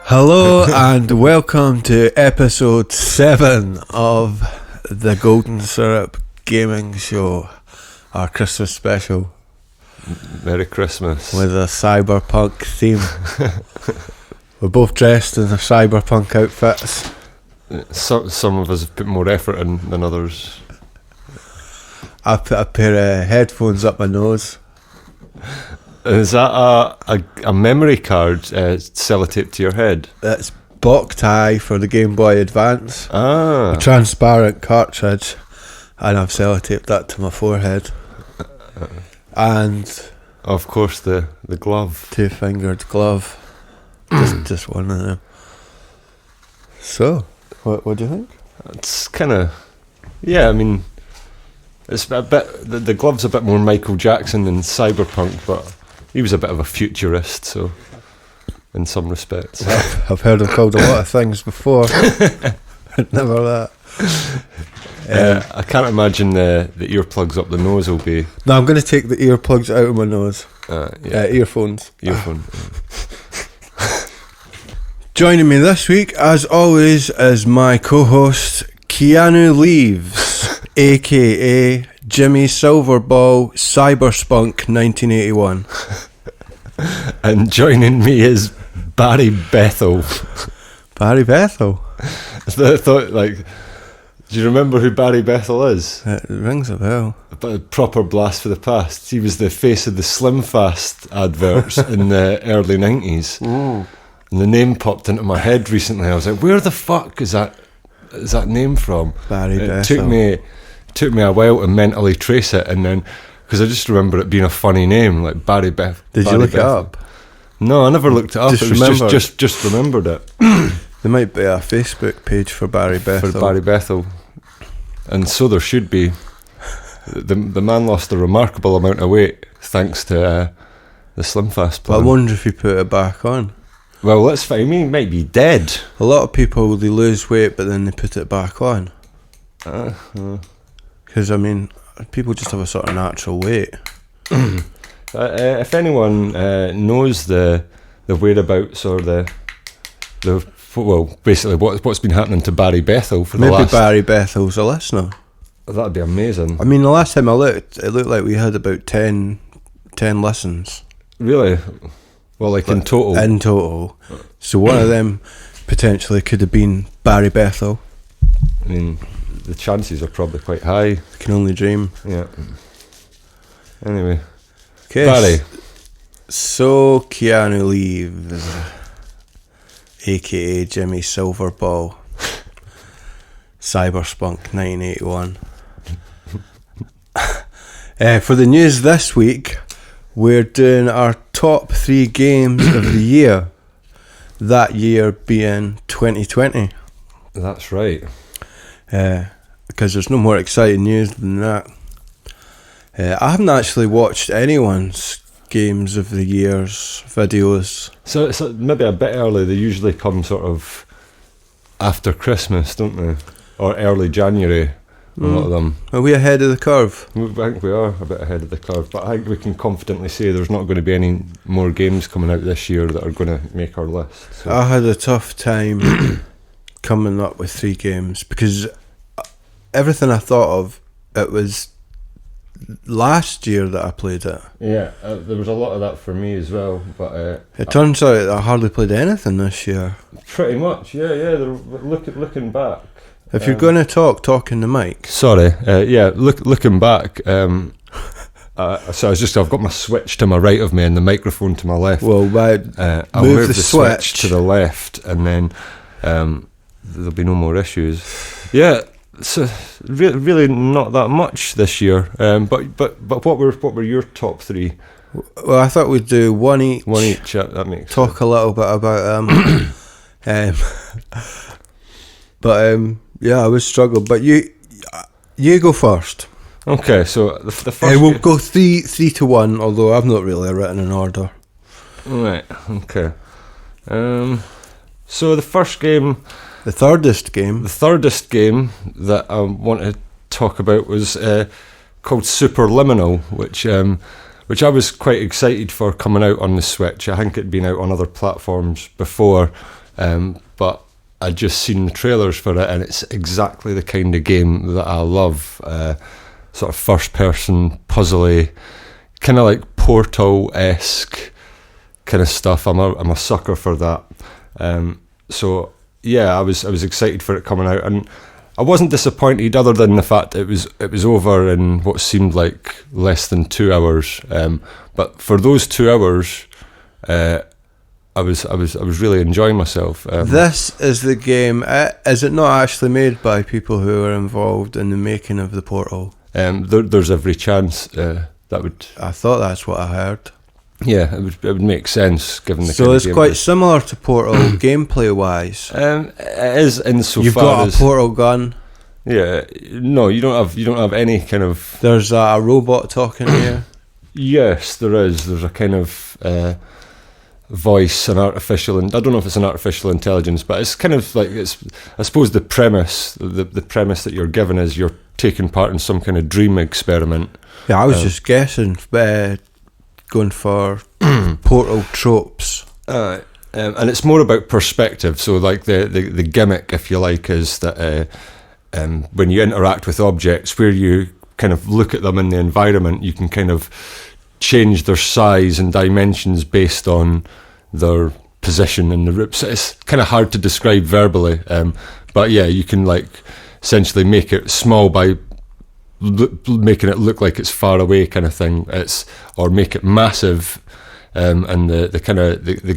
Hello and welcome to episode 7 of the Golden Syrup Gaming Show, our Christmas special. Merry Christmas. With a Cyberpunk theme. We're both dressed in the Cyberpunk outfits. Some of us have put more effort in than others. I put a pair of headphones up my nose. Is that a memory card sellotaped to your head? That's Bok tie for the Game Boy Advance. A transparent cartridge. And I've sellotaped that to my forehead. And of course the glove. 2-fingered glove. just one of them. So, what do you think? It's kind of, yeah, I mean, it's a bit, the glove's a bit more Michael Jackson than Cyberpunk, but he was a bit of a futurist, so in some respects. I've heard him called a lot of things before. Never that. I can't imagine the earplugs up the nose will be. No, I'm going to take the earplugs out of my nose. Earphones. Joining me this week, as always, is my co-host Keanu Leaves, aka Jimmy Silverball, Cyberpunk 1981. And joining me is Barry Bethel. Barry Bethel? I thought, like, do you remember who Barry Bethel is? It rings a bell. A proper blast for the past. He was the face of the Slim Fast adverts in the early 90s. Ooh. And the name popped into my head recently. I was like, where the fuck is that name from? Barry Bethel. It took me a while to mentally trace it, and then because I just remember it being a funny name, like Barry Bethel. Did you look it up? No, I never looked it up. Just remembered it. There might be a Facebook page for Barry Bethel. For Barry Bethel, and so there should be. The man lost a remarkable amount of weight thanks to the Slim Fast plan. I wonder if he put it back on. Well, let's find. I mean, he might be dead. A lot of people, they lose weight, but then they put it back on. Because, I mean, people just have a sort of natural weight. If anyone knows the whereabouts or the basically what's been happening to Barry Bethel for the last... Maybe Barry Bethel's a listener. That'd be amazing. I mean, the last time I looked, it looked like we had about 10 listens. Really? Well, like in total? In total. So one of them potentially could have been Barry Bethel. I mean, the chances are probably quite high. You can only dream. Yeah. Anyway. Okay. Barry. So Keanu Leaves, aka Jimmy Silverball, Cyberpunk 1981. For the news this week, we're doing our top 3 games of the year. That year being 2020. That's right. Because there's no more exciting news than that. I haven't actually watched anyone's games of the year's videos. So it's maybe a bit early. They usually come sort of after Christmas, don't they? Or early January. A lot of them. Are we ahead of the curve? I think we are a bit ahead of the curve, but I think we can confidently say there's not going to be any more games coming out this year that are going to make our list. So. I had a tough time coming up with 3 games because everything I thought of, it was last year that I played it. Yeah, there was a lot of that for me as well, but it turns out I hardly played anything this year. Pretty much, yeah. Looking back. If you're going to talk in the mic. Sorry, looking back, so I've got my Switch to my right of me and the microphone to my left. Well, I'll move the Switch to the left, and then there'll be no more issues. Yeah, so really not that much this year. But what were your top 3? Well, I thought we'd do one each. One each. That makes talk sense. A little bit about yeah, I was struggling, but you go first. Okay, so the first. We'll go 3 to 1. Although I've not really written an order. Right. Okay. So the first game, the thirdest game that I want to talk about was called Superliminal, which I was quite excited for coming out on the Switch. I think it'd been out on other platforms before. but I'd just seen the trailers for it, and it's exactly the kind of game that I love. Sort of first-person puzzly, kind of like Portal-esque kind of stuff. I'm a sucker for that. So yeah, I was excited for it coming out, and I wasn't disappointed, other than the fact that it was over in what seemed like less than 2 hours. But for those 2 hours, I was really enjoying myself. This is the game. Is it not actually made by people who are involved in the making of the Portal? There's every chance that would. I thought that's what I heard. Yeah, it would make sense given the. So kind it's of game quite similar to Portal gameplay wise. It is insofar You've got as a portal gun. Yeah, no, you don't have any kind of. There's a robot talking here. Yes, there is. There's a kind of voice, an artificial, and I don't know if it's an artificial intelligence, but it's kind of like I suppose the premise that you're given is you're taking part in some kind of dream experiment. Yeah, I was just guessing, going for Portal tropes. And it's more about perspective. So, like the gimmick, if you like, is that when you interact with objects, where you kind of look at them in the environment, you can kind of change their size and dimensions based on their position in the room. So it's kind of hard to describe verbally, but yeah, you can like essentially make it small by making it look like it's far away, kind of thing. Or make it massive, and the kind of the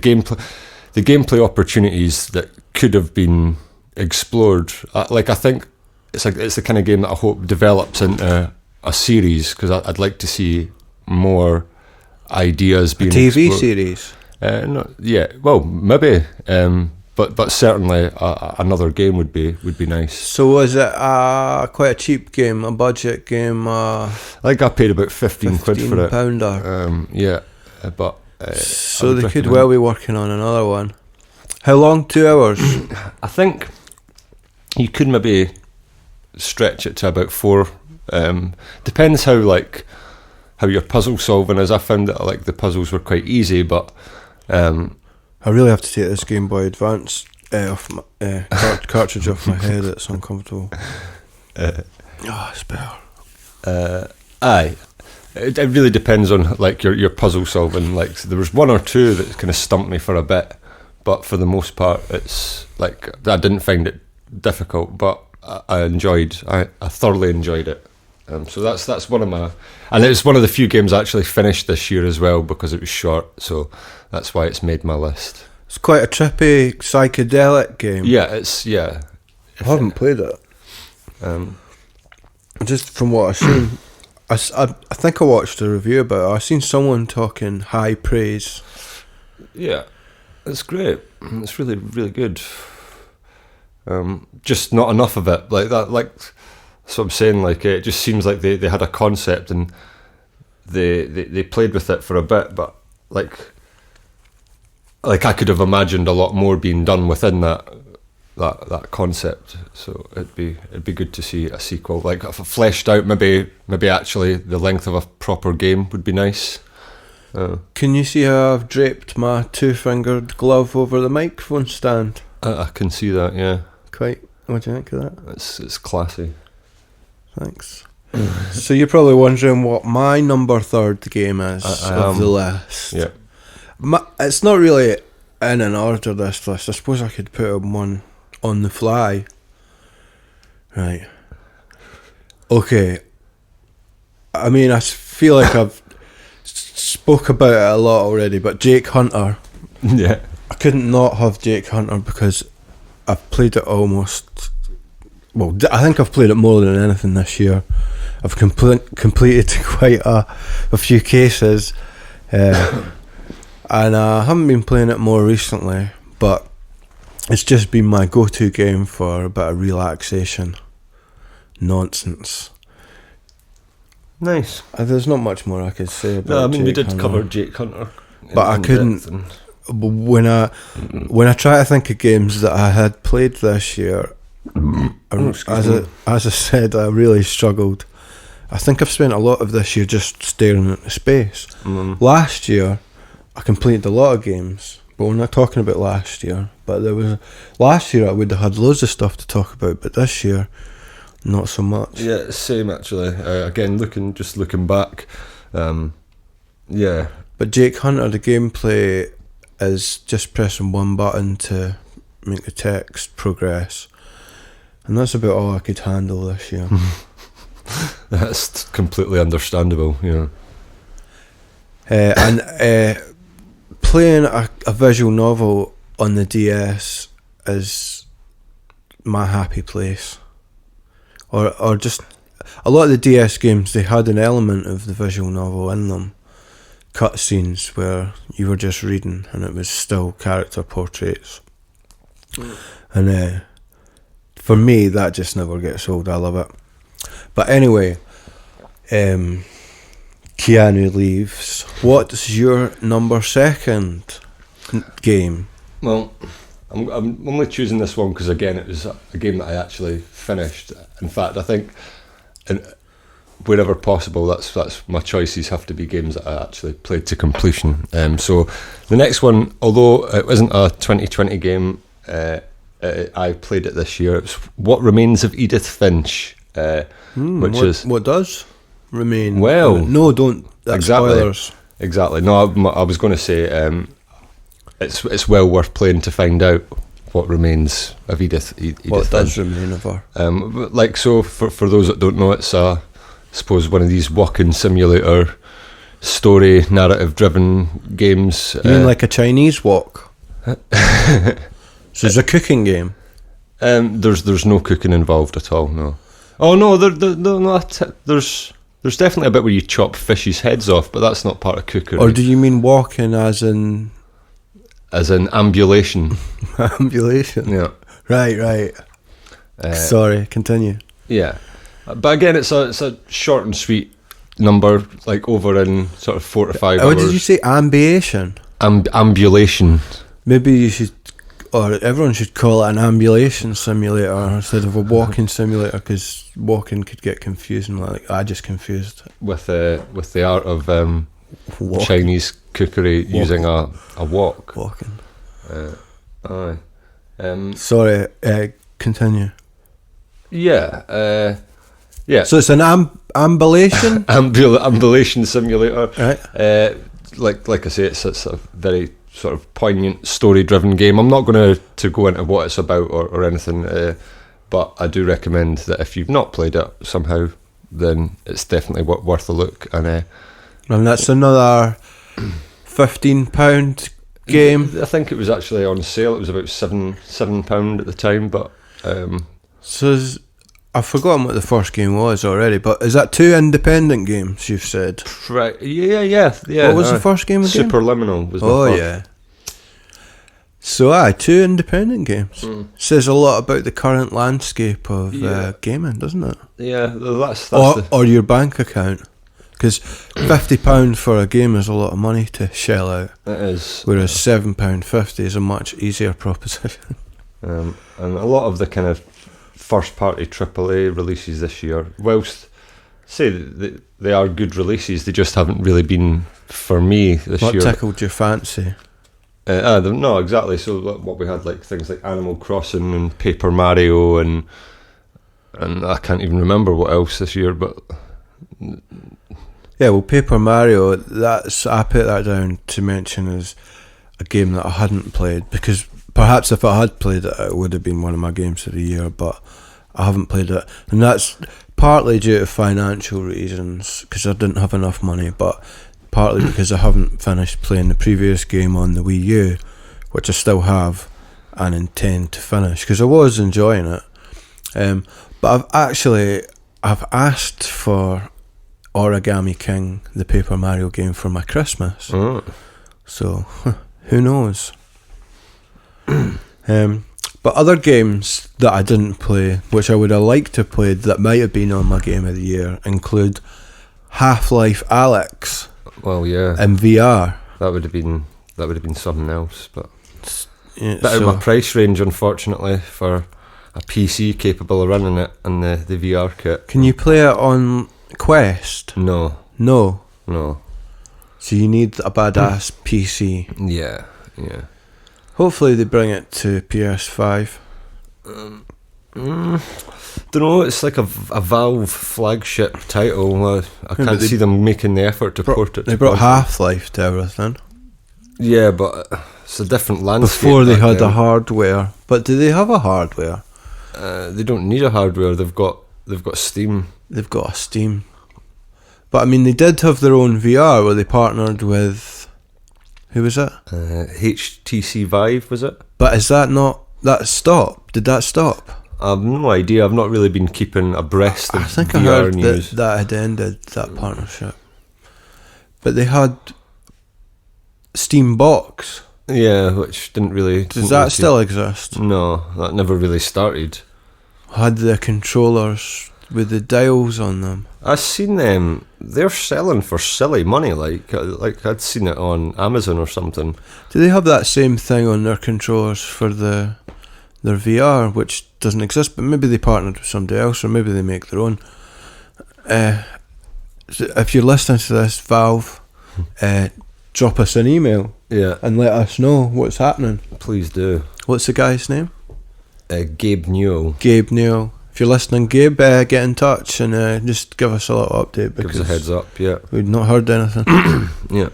gameplay opportunities that could have been explored. I think it's the kind of game that I hope develops into a series, because I'd like to see more ideas being TV explored. series. Well, maybe, but certainly another game would be nice. So was it quite a cheap game, a budget game? I think I paid about 15 quid for it. £15. But so they could well be working on another one. How long? 2 hours? I think you could maybe stretch it to about 4. Depends how your puzzle solving is. I found that like the puzzles were quite easy, but I really have to take this Game Boy Advance off my cartridge off my head. It's uncomfortable. It's better. Aye, it really depends on like your puzzle solving. Like there was one or two that kind of stumped me for a bit, but for the most part, it's like I didn't find it difficult, but I thoroughly enjoyed it. So that's one of my, and it's one of the few games I actually finished this year as well, because it was short. So that's why it's made my list. It's quite a trippy psychedelic game. Yeah, I haven't played it. Just from what I've seen, I think I watched a review about it. I've seen someone talking high praise. Yeah, it's great. It's really, really good. Just not enough of it. Like that, like that's what I'm saying. Like it just seems like they had a concept and they played with it for a bit, but like I could have imagined a lot more being done within that concept. So it'd be good to see a sequel, like if fleshed out. Maybe actually the length of a proper game would be nice. Can you see how I've draped my 2-fingered glove over the microphone stand? I can see that. Yeah. Quite. What do you think of that? It's classy. Thanks. So you're probably wondering what my number 3rd game is of the list. Yeah. It's not really in an order, this list. I suppose I could put one on the fly. Right. Okay. I mean, I feel like I've spoke about it a lot already, but Jake Hunter. Yeah. I couldn't not have Jake Hunter because I've played it almost. Well, I think I've played it more than anything this year. I've completed quite a few cases. And I haven't been playing it more recently, but it's just been my go-to game for a bit of relaxation. Nonsense. Nice. There's not much more I could say about No, I mean, we did Hunter. cover Jake Hunter. But I couldn't. When I try to think of games that I had played this year, as I said, I really struggled. I think I've spent a lot of this year just staring into space. Last year, I completed a lot of games, But we're not talking about last year. But last year I would have had loads of stuff to talk about, but this year, not so much. Yeah, same actually. Again, looking back, yeah. But Jake Hunter, the gameplay is just pressing one button to make the text progress, and that's about all I could handle this year. That's completely understandable, And playing a visual novel on the DS is my happy place. Or just a lot of the DS games, they had an element of the visual novel in them. Cutscenes where you were just reading and it was still character portraits. And for me, that just never gets old. I love it. But anyway, Keanu leaves. What's your number second game? Well, I'm only choosing this one because, again, it was a game that I actually finished. In fact, I think wherever possible, that's my choices have to be games that I actually played to completion. So the next one, although it wasn't a 2020 game, I played it this year. It was What Remains of Edith Finch, What does remain? Well, no, don't. That's exactly. Spoilers. Exactly. No, I was going to say it's well worth playing to find out what remains of Edith. What does remain of her? So for those that don't know, it's I suppose one of these walking simulator story narrative driven games. You mean like a Chinese wok? So it's a cooking game. There's no cooking involved at all. No. Oh no, there's definitely a bit where you chop fish's heads off, but that's not part of cookery. Or do you mean walking as in ambulation? Ambulation. Yeah. Right. Sorry, continue. Yeah, but again, it's a short and sweet number, like over in sort of 4 to 5 hours. What did you say? Ambulation. Ambulation. Maybe you should, or everyone should call it an ambulation simulator instead of a walking simulator, because walking could get confusing. Like I just confused with the art of Chinese cookery using a wok. Walking. Aye. Sorry. Continue. Yeah. Yeah. So it's an ambulation. Ambulation simulator. Right. Like I say, it's a very sort of poignant story-driven game. I'm not going to go into what it's about or anything, but I do recommend that if you've not played it somehow, then it's definitely worth a look. And that's another £15 game. I think it was actually on sale. It was about £7 at the time, but I've forgotten what the first game was already, but is that 2 independent games you've said? Right, yeah. What was the first game again? Superliminal was the first. Yeah. So 2 independent games. Says a lot about the current landscape of gaming, doesn't it? Yeah, that's or your bank account. Because £50 for a game is a lot of money to shell out. It is. Whereas £7.50 is a much easier proposition. And a lot of the kind of first-party AAA releases this year, whilst say they are good releases, they just haven't really been for me this year. What tickled your fancy? No, exactly. So what we had, like things like Animal Crossing and Paper Mario, and I can't even remember what else this year, but. Yeah, well, Paper Mario, I put that down to mention as a game that I hadn't played, because perhaps if I had played it, it would have been one of my games of the year, but I haven't played it. And that's partly due to financial reasons, because I didn't have enough money, but partly because I haven't finished playing the previous game on the Wii U, which I still have and intend to finish, because I was enjoying it. But I've asked for Origami King, the Paper Mario game, for my Christmas. Oh. So, who knows? But other games that I didn't play, which I would have liked to have played that might have been on my game of the year, include Half-Life Alyx. Well, yeah. In VR. That would have been something else, but yeah, bit out of my price range, unfortunately, for a PC capable of running it and the VR kit. Can you play it on Quest? No. So you need a badass PC. Yeah. Hopefully they bring it to PS5. Don't know. It's like a Valve flagship title. I can't see them making the effort to port it. They brought Half-Life to everything. Yeah, but it's a different landscape. Before they had a hardware. But do they have a hardware? They don't need a hardware. They've got Steam. They've got a Steam. But I mean, they did have their own VR where they partnered with... Who was it? HTC Vive, was it? But is that not... That stopped? Did that stop? I've no idea. I've not really been keeping abreast of VR news. I think I heard that had ended, that partnership. But they had Steam Box. Yeah, which didn't really... Does that still exist? No, that never really started. Had the controllers with the dials on them. I've seen them. They're selling for silly money. Like I'd seen it on Amazon or something. Do they have that same thing on their controllers for their VR, which doesn't exist? But maybe they partnered with somebody else, or maybe they make their own. So if you're listening to this, Valve, drop us an email. Yeah, and let us know what's happening. Please do. What's the guy's name? Gabe Newell. Gabe Newell. If you're listening, Gabe, get in touch and just give us a little update. Give us a heads up, yeah. We'd not heard anything. Yeah.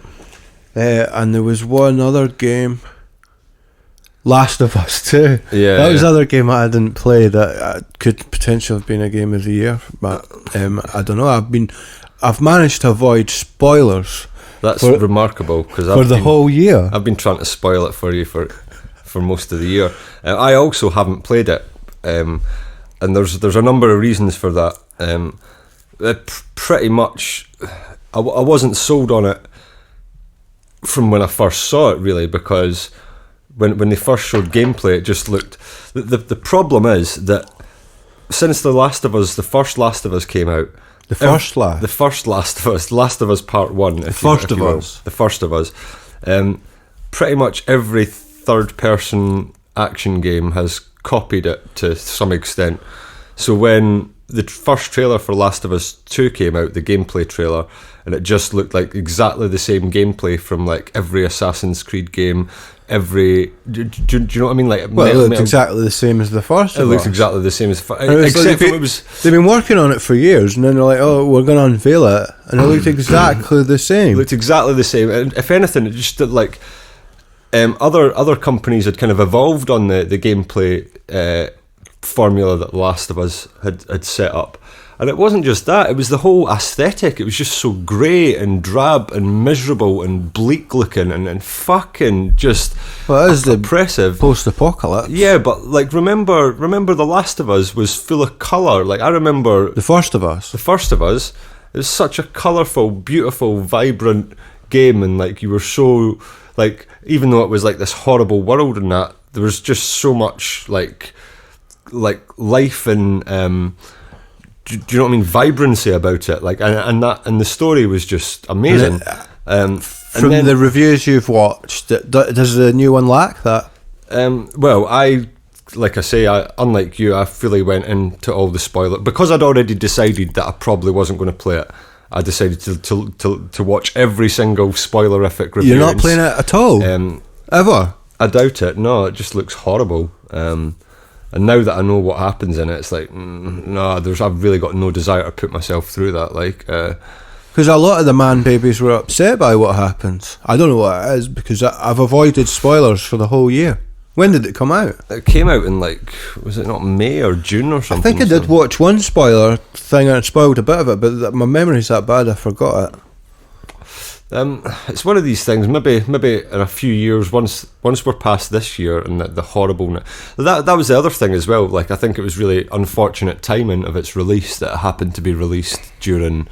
And there was one other game, Last of Us 2. Yeah. That was another game I didn't play that could potentially have been a game of the year. But I don't know. I've managed to avoid spoilers. That's remarkable because for the whole year. I've been trying to spoil it for you for most of the year. I also haven't played it. And there's a number of reasons for that. Pretty much, I wasn't sold on it from when I first saw it, really, because when they first showed gameplay, it just looked... The problem is that since the first Last of Us came out... The first Last of Us, Last of Us Part 1. The first of us. Pretty much every third-person action game has copied it to some extent. So when the first trailer for Last of Us 2 came out, the gameplay trailer, and it just looked like exactly the same gameplay from like every Assassin's Creed game, do you know what I mean? Like, it looked exactly the same as the first. It looks exactly the same as except for they've been working on it for years, and then they're like, "Oh, we're going to unveil it," and it looked exactly the same. It looked exactly the same, and if anything, it just did like. Other companies had kind of evolved on the gameplay formula that The Last of Us had set up. And it wasn't just that, it was the whole aesthetic. It was just so grey and drab and miserable and bleak looking and fucking just oppressive. Post-apocalypse. Yeah, but like remember The Last of Us was full of colour. Like I remember... The First of Us. It was such a colourful, beautiful, vibrant game, and like you were so... Like, even though it was like this horrible world and that, there was just so much like life and do you know what I mean? Vibrancy about it. Like, and the story was just amazing. From the reviews you've watched, does the new one lack that? Well, like I say, unlike you, I fully went into all the spoiler because I'd already decided that I probably wasn't going to play it. I decided to watch every single spoilerific review. You're not playing it at all? Ever? I doubt it. No, it just looks horrible. And now that I know what happens in it, it's like, no, I've really got no desire to put myself through that. Like, because a lot of the man babies were upset by what happens. I don't know what it is because I've avoided spoilers for the whole year. When did it come out? It came out in like, was it not May or June or something? I think I did watch one spoiler thing and it spoiled a bit of it, but my memory's that bad I forgot it. It's one of these things. Maybe in a few years, once we're past this year and the horribleness. That was the other thing as well. Like I think it was really unfortunate timing of its release that it happened to be released during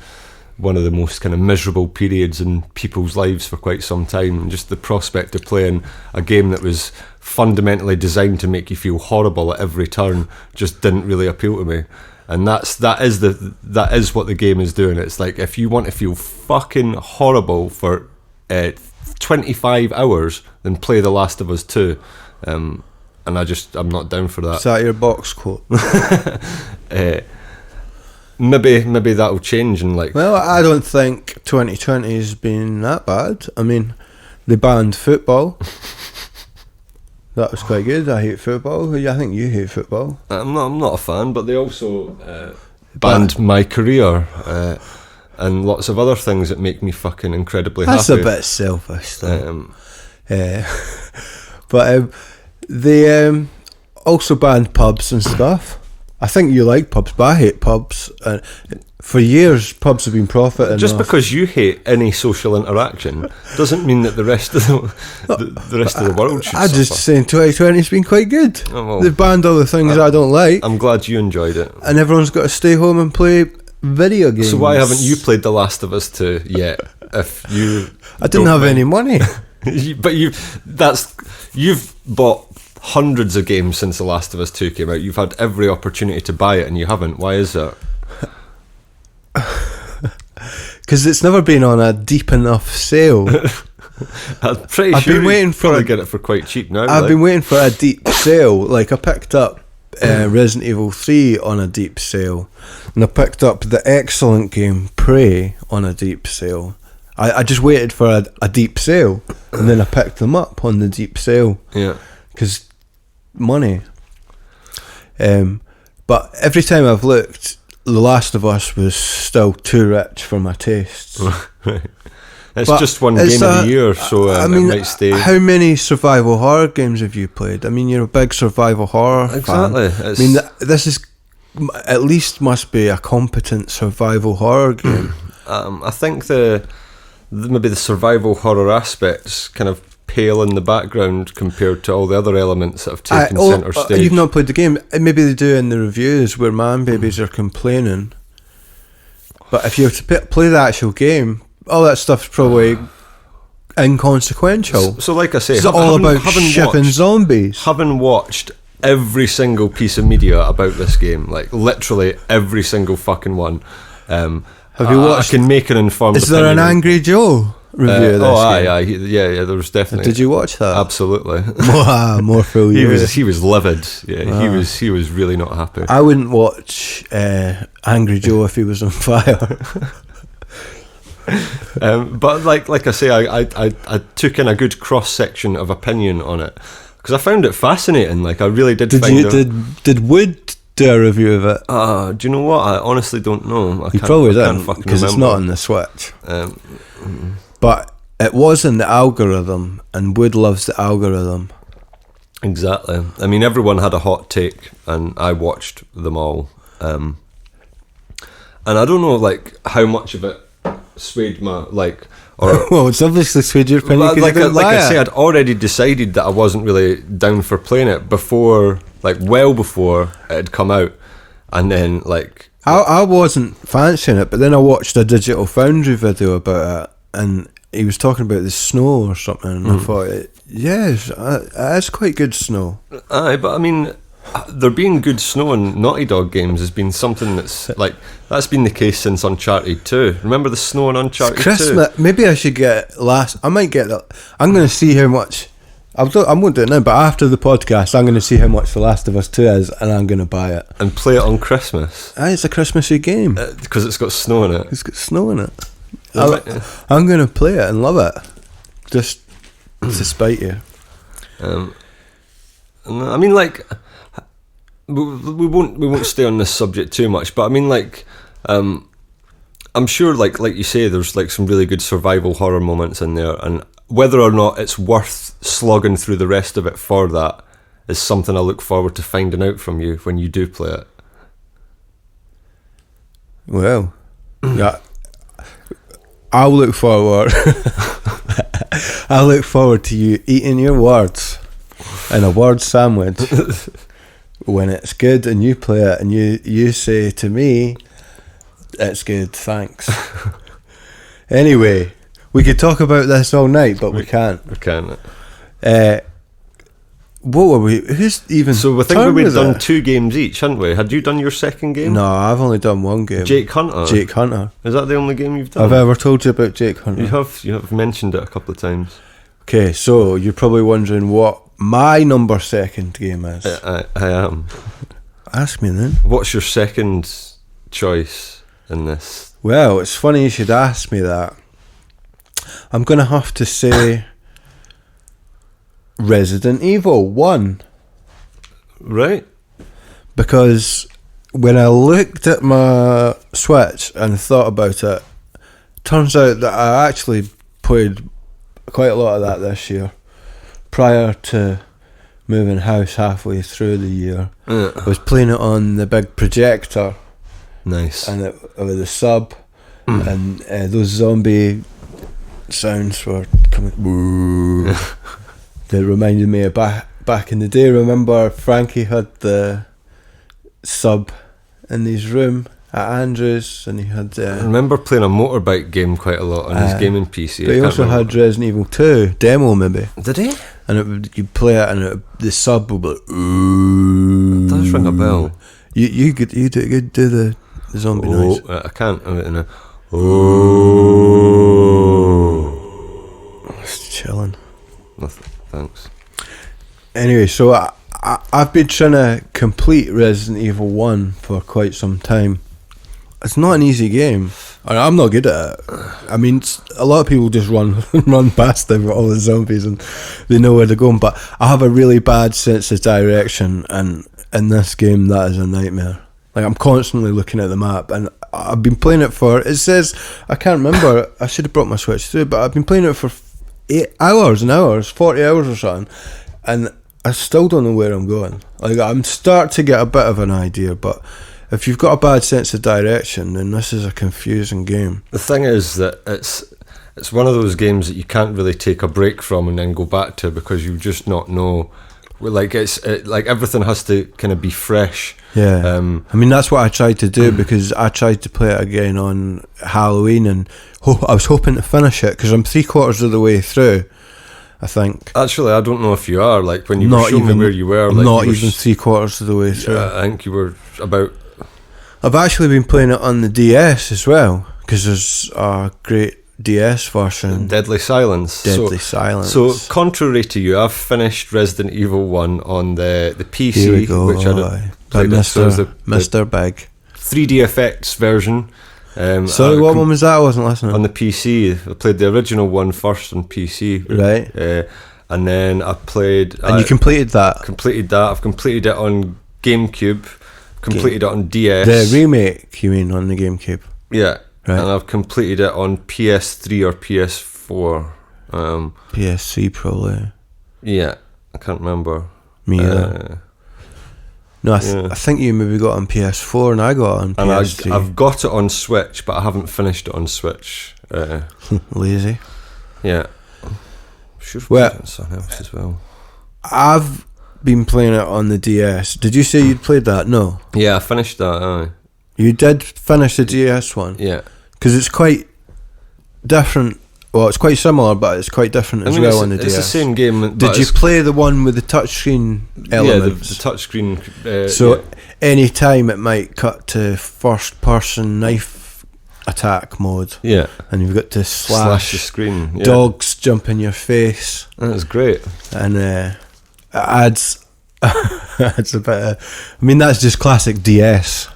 one of the most kind of miserable periods in people's lives for quite some time. And just the prospect of playing a game that was fundamentally designed to make you feel horrible at every turn just didn't really appeal to me. And that is what the game is doing. It's like if you want to feel fucking horrible for 25 hours, then play The Last of Us 2. And I'm not down for that. Is that your box quote? Maybe that'll change and like. Well, I don't think 2020 has been that bad. I mean, they banned football. That was quite good. I hate football. I think you hate football. I'm not a fan, but they also banned my career and lots of other things that make me fucking incredibly happy. That's a bit selfish, though. But they also banned pubs and stuff. I think you like pubs, but I hate pubs. For years, pubs have been profiting. Just because you hate any social interaction doesn't mean that the rest of the rest of the world should. I'm just saying 2020's been quite good. Oh, well, they've banned all the things I don't like. I'm glad you enjoyed it. And everyone's got to stay home and play video games. So why haven't you played The Last of Us 2 yet? If you, I didn't have any money. But you've bought hundreds of games since The Last of Us 2 came out. You've had every opportunity to buy it and you haven't. Why is that? Because it's never been on a deep enough sale. I'm pretty I've sure been waiting for probably get it for quite cheap now. I've been waiting for a deep sale. Like I picked up Resident Evil 3 on a deep sale, and I picked up the excellent game Prey on a deep sale. I just waited for a deep sale, and then I picked them up on the deep sale. Yeah, because money. But every time I've looked, The Last of Us was still too rich for my tastes. Right. It's just one game of the year, so I mean, it might stay. How many survival horror games have you played? I mean, you're a big survival horror Exactly. fan. I mean, this is at least must be a competent survival horror game. I think maybe the survival horror aspects kind of pale in the background compared to all the other elements that have taken centre stage. You've not played the game. Maybe they do in the reviews where man babies are complaining. But if you were to play the actual game, all that stuff's probably inconsequential. So like I say, it's all about shipping zombies. Having watched every single piece of media about this game, like literally every single fucking one, have you watched? I can make an informed opinion. Is there an Angry Joe review of this game? Yeah, there was definitely. Did you watch that? Absolutely. More for you. He was livid. Yeah, he was really not happy. I wouldn't watch Angry Joe if he was on fire. But like I say, I took in a good cross section of opinion on it because I found it fascinating. Like I really did. Did Wood do a review of it? Do you know what? I honestly don't know. He probably didn't because it's not on the Switch. But it was in the algorithm, and Wood loves the algorithm. Exactly. I mean, everyone had a hot take, and I watched them all. And I don't know, like how much of it swayed my well, it's obviously swayed your opinion. Like I say, I'd already decided that I wasn't really down for playing it before, well before it had come out, and then I wasn't fancying it, but then I watched a Digital Foundry video about it, and he was talking about the snow or something, and I thought, yes, it's quite good snow. Aye, but I mean, there being good snow in Naughty Dog games has been something that's been the case since Uncharted 2. Remember the snow in Uncharted 2? Christmas. Maybe I should I might get that. I'm going to see how much. I won't do it now, but after the podcast, I'm going to see how much The Last of Us 2 is, and I'm going to buy it and play it on Christmas. It's a Christmassy game because it's got snow in it. It's got snow in it. I'm going to play it and love it, just to spite you. I mean, we won't stay on this subject too much, but I mean, I'm sure, like you say, there's some really good survival horror moments in there, and whether or not it's worth slogging through the rest of it for that is something I look forward to finding out from you when you do play it. Well, yeah, I'll look forward. I look forward to you eating your words in a word sandwich. When it's good and you play it and you say to me, it's good, thanks. Anyway, we could talk about this all night, but we can't. We can't. What were we? Who's even? So I think we'd done 2 games each, hadn't we? Had you done your second game? No, I've only done 1 game. Jake Hunter. Is that the only game you've done? I've ever told you about Jake Hunter. You have mentioned it a couple of times. Okay, so you're probably wondering what my number 2 game is. I am. Ask me then. What's your second choice in this? Well, it's funny you should ask me that. I'm going to have to say Resident Evil 1. Right. Because when I looked at my Switch and thought about it, turns out that I actually played quite a lot of that this year. Prior to moving house halfway through the year, I was playing it on the big projector. Nice. And it with the sub, and those zombie sounds were coming. They reminded me of back in the day. Remember, Frankie had the sub in his room at Andrews, and he had. I remember playing a motorbike game quite a lot on his gaming PC. But he also had Resident Evil 2 demo, maybe. Did he? And you'd play it, and the sub would be like, ooh. It does ring a bell. You do the zombie noise. I can't. I'm Just chilling. Nothing. Thanks. Anyway, so I've been trying to complete Resident Evil 1 for quite some time. It's not an easy game. I'm not good at it. I mean, a lot of people just run past them with all the zombies and they know where they're going, but I have a really bad sense of direction, and in this game that is a nightmare. Like, I'm constantly looking at the map, and I've been playing it for, it says, I can't remember, I should have brought my Switch through, but I've been playing it for 8 hours and hours, 40 hours or something, and I still don't know where I'm going. Like, I'm starting to get a bit of an idea, but if you've got a bad sense of direction, then this is a confusing game. The thing is that it's one of those games that you can't really take a break from and then go back to, because you just not know. Like, like everything has to kind of be fresh. Yeah. I mean, that's what I tried to do, because I tried to play it again on Halloween, and I was hoping to finish it, because I'm 3/4 of the way through, I think. Actually, I don't know if you are. Like, when you were showing me where you were, I'm like, not even 3/4 of the way through. I think you were about. I've actually been playing it on the DS as well, because there's a great DS version. Deadly Silence. So, contrary to you, I've finished Resident Evil 1 on the PC, Here we go, which I played. Mr. Big 3DFX version. Sorry, what one was that? I wasn't listening. On the PC, I played the original one first on PC. Right. And then I played. And you completed that? Completed that. I've completed it on GameCube. Completed it on DS. The remake, you mean, on the GameCube? Yeah. Right. And I've completed it on PS3 or PS4. PS3 probably. Yeah, I can't remember. Me either. No, I think you maybe got it on PS4 and I got it on PS3. And I've got it on Switch, but I haven't finished it on Switch. Lazy. Yeah. Should have played it on something else as well. I've been playing it on the DS. Did you say you'd played that? No. Yeah, I finished that. Aye. You did finish the DS one? Yeah. Because it's quite different. Well, it's quite similar, but it's quite different as well on the DS. It's the same game. Did you play the one with the touchscreen elements? Yeah, the touchscreen. So any time it might cut to first-person knife attack mode. Yeah. And you've got to slash the screen. Yeah. Dogs jump in your face. That's great. And it adds a bit of... I mean, that's just classic DS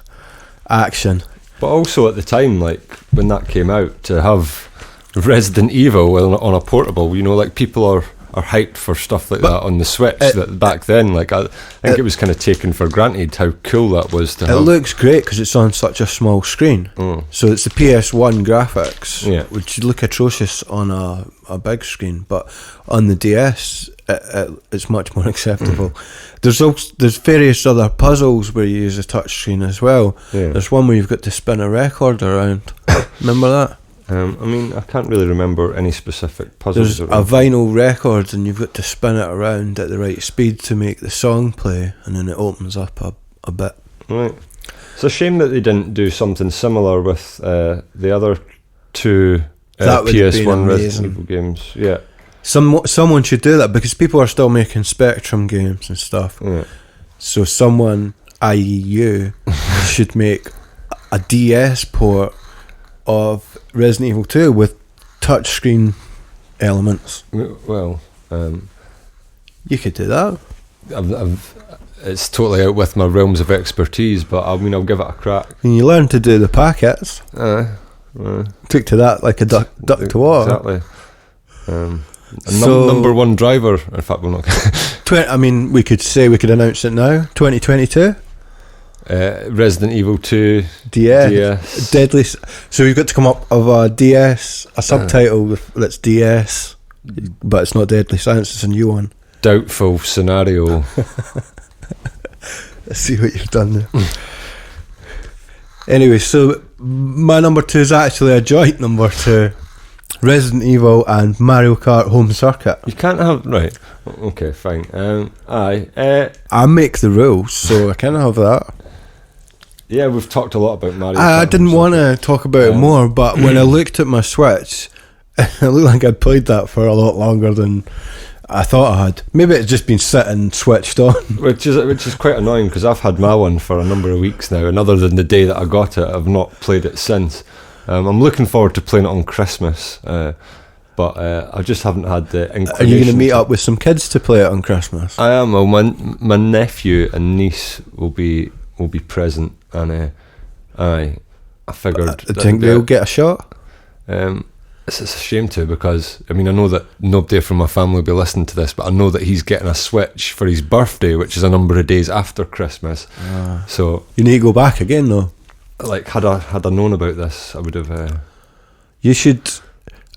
action. But also at the time, like, when that came out, to have Resident Evil on a portable, you know, like, people are hyped for stuff like that on the Switch. That back then, like, I think it was kind of taken for granted how cool that was to have. It looks great because it's on such a small screen. So it's the PS1 graphics, which look atrocious on a big screen, but on the DS it's much more acceptable. There's various other puzzles where you use a touch screen as well. There's one where you've got to spin a record around. Remember that? I mean, I can't really remember any specific puzzles. There's a vinyl record and you've got to spin it around at the right speed to make the song play, and then it opens up a bit. Right. It's a shame that they didn't do something similar with the other two PS1 Resident Evil games. Yeah. Someone should do that, because people are still making Spectrum games and stuff. Yeah. So someone, i.e. you, should make a DS port of Resident Evil 2 with touchscreen elements. Well, you could do that. It's totally out with my realms of expertise, but I mean, I'll give it a crack. And you learn to do the packets. Took to that like a duck to water. Exactly. Number one driver. In fact, we're not. We could announce it now. 2022. Resident Evil 2 DS. Deadly. So we've got to come up with a DS, a subtitle that's DS, but it's not Deadly Science. It's a new one. Doubtful scenario. Let's see what you've done there. Anyway, so my number 2 is actually a joint number 2. Resident Evil and Mario Kart Home Circuit. You can't have... Right. Okay, fine. I make the rules, so I can't have that. Yeah, we've talked a lot about Mario Kart. I didn't want to talk about it more, but when I looked at my Switch, it looked like I'd played that for a lot longer than I thought I had. Maybe it's just been sitting switched on. Which is quite annoying, because I've had my one for a number of weeks now, and other than the day that I got it, I've not played it since. I'm looking forward to playing it on Christmas, but I just haven't had the inclination. Are you going to meet up with some kids to play it on Christmas? I am. Well, my nephew and niece will be present, and I figured. I think they'll get a shot. It's a shame too, because I know that nobody from my family will be listening to this, but I know that he's getting a Switch for his birthday, which is a number of days after Christmas. So you need to go back again, though. Like, had I known about this, I would have. You should,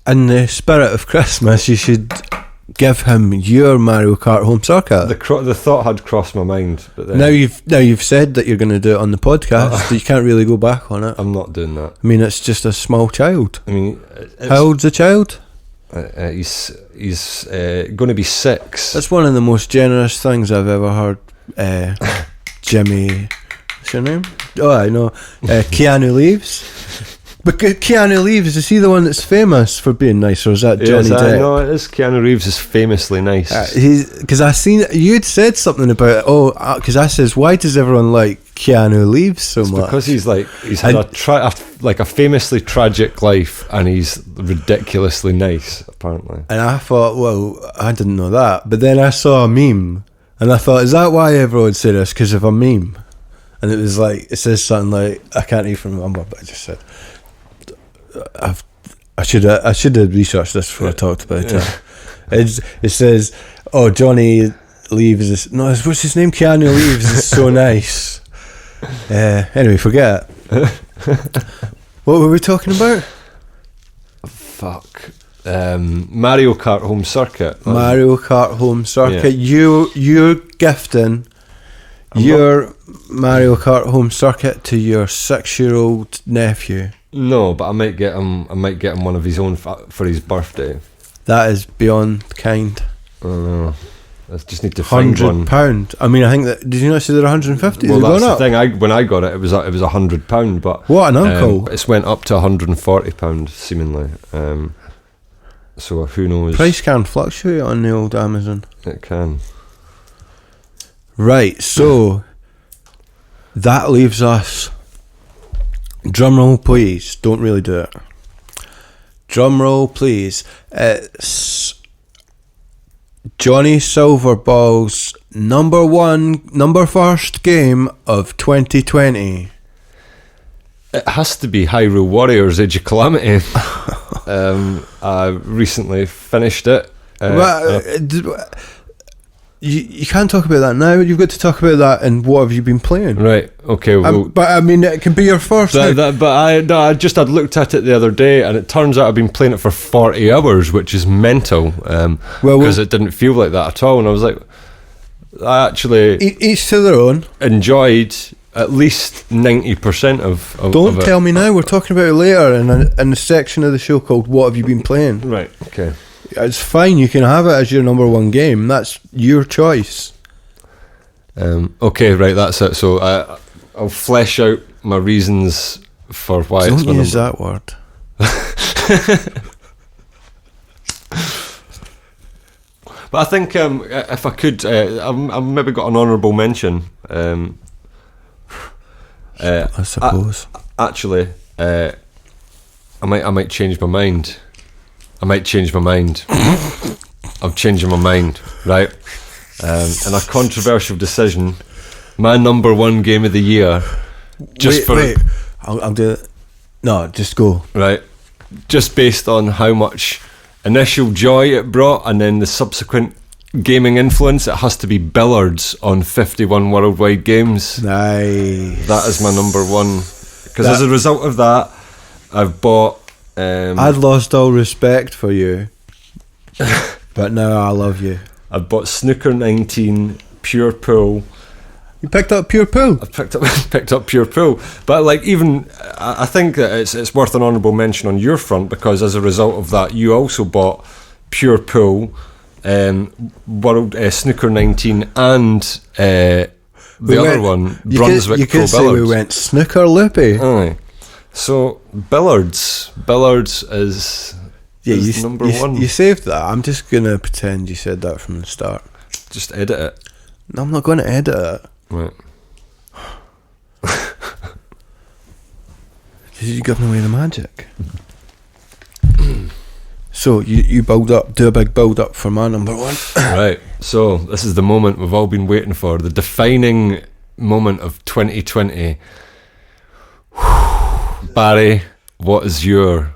in the spirit of Christmas, you should give him your Mario Kart Home Circuit. The thought had crossed my mind, but then now you've said that you're going to do it on the podcast, so you can't really go back on it. I'm not doing that. It's just a small child. How old's the child? He's going to be 6. That's one of the most generous things I've ever heard. Jimmy, what's your name? Oh, I know. Keanu Reeves. But Keanu Reeves, is he the one that's famous for being nice, or is that Johnny Depp? No, it is. Keanu Reeves is famously nice. Because I seen you'd said something about it. Because I says, why does everyone like Keanu Reeves so much? Because he's had a famously tragic life, and he's ridiculously nice, apparently. And I thought, well, I didn't know that. But then I saw a meme, and I thought, is that why everyone said this? Because of a meme? And it was like, it says something like, I can't even remember, but I just said, I should have researched this before I talked about it. It says, oh, Johnny Reeves is what's his name? Keanu Reeves is so nice. Anyway, forget it. What were we talking about? Fuck. Mario Kart Home Circuit. Mario Kart Home Circuit. Yeah. You're gifting your Mario Kart Home Circuit to your 6-year-old nephew. No, but I might get him one of his own for his birthday. That is beyond kind. I don't know. I just need to find one. £100. I think that. Did you not say they're 150? Well, that's the thing. When I got it, it was £100. But what an uncle! It's went up to £140 seemingly. So who knows? Price can fluctuate on the old Amazon. It can. Right. So that leaves us. Drum roll, please. Don't really do it. Drum roll, please. It's Johnny Silverball's number first game of 2020. It has to be Hyrule Warriors: Age of Calamity. I recently finished it. You can't talk about that now. You've got to talk about that and what have you been playing. Right, okay. Well, but it can be your first. I'd looked at it the other day, and it turns out I've been playing it for 40 hours, which is mental. Because it didn't feel like that at all. And I was like, I actually each to their own. Enjoyed at least 90% of Don't of tell me now. We're talking about it later in the section of the show called "What Have You Been Playing." Right. Okay. It's fine, you can have it as your number one game. That's your choice. Okay, right, that's it. So I'll flesh out my reasons for why Don't it's my use number. that word. But I think if I could, I've maybe got an honourable mention. I suppose. Actually, I might change my mind. I'm changing my mind, right? In a controversial decision, my number one game of the year. Wait. I'll do it. No, just go. Right. Just based on how much initial joy it brought, and then the subsequent gaming influence, it has to be Billards on 51 Worldwide Games. Nice. That is my number one. Because as a result of that, I've bought... I'd lost all respect for you, but now I love you. I've bought Snooker 19, Pure Pool. You picked up Pure Pool? I've picked up Pure Pool. But like, even I think that it's worth an honourable mention on your front, because as a result of that, you also bought Pure Pool, Snooker 19, and the other one, Brunswick You could Pro say Billards. we went snooker loopy. Aye. So Billards is number one. You saved that. I'm just gonna pretend you said that from the start. Just edit it. No, I'm not going to edit it. Right. Because you're giving away the magic. So you do a big build up for my number one. Right. So this is the moment we've all been waiting for, the defining moment of 2020. Barry, what is your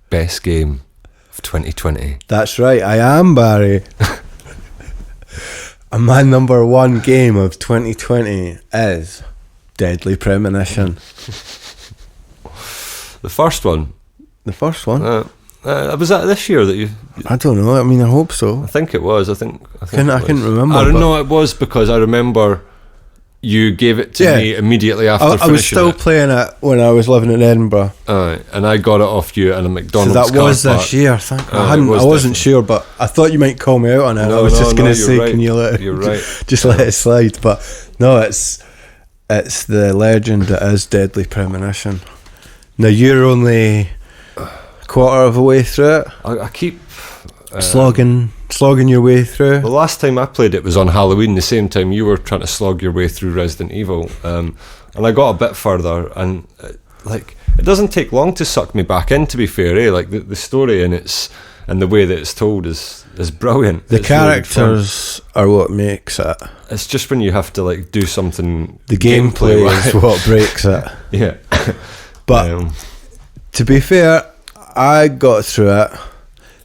best game of 2020? That's right, I am Barry. And my number one game of 2020 is Deadly Premonition. The first one. The first one? Was that this year that you... I don't know, I mean, I hope so. I think it was. I couldn't remember. I don't know, it was because I remember you gave it to me immediately after finishing it. I was still playing it when I was living in Edinburgh. And I got it off you at a McDonald's car park. So that was park. this year, I wasn't sure, but I thought you might call me out on it. I was just going to say, right. can you let You're right. just let it slide? But no, it's the legend that is Deadly Premonition. Now you're only a quarter of a way through it. I keep slogging your way through. The last time I played it was on Halloween, the same time you were trying to slog your way through Resident Evil, and I got a bit further, and it doesn't take long to suck me back in, to be fair, eh? Like the story and the way that it's told is brilliant. The characters are what makes it. It's just when you have to do something. The gameplay is what breaks it. Yeah. But to be fair, I got through it.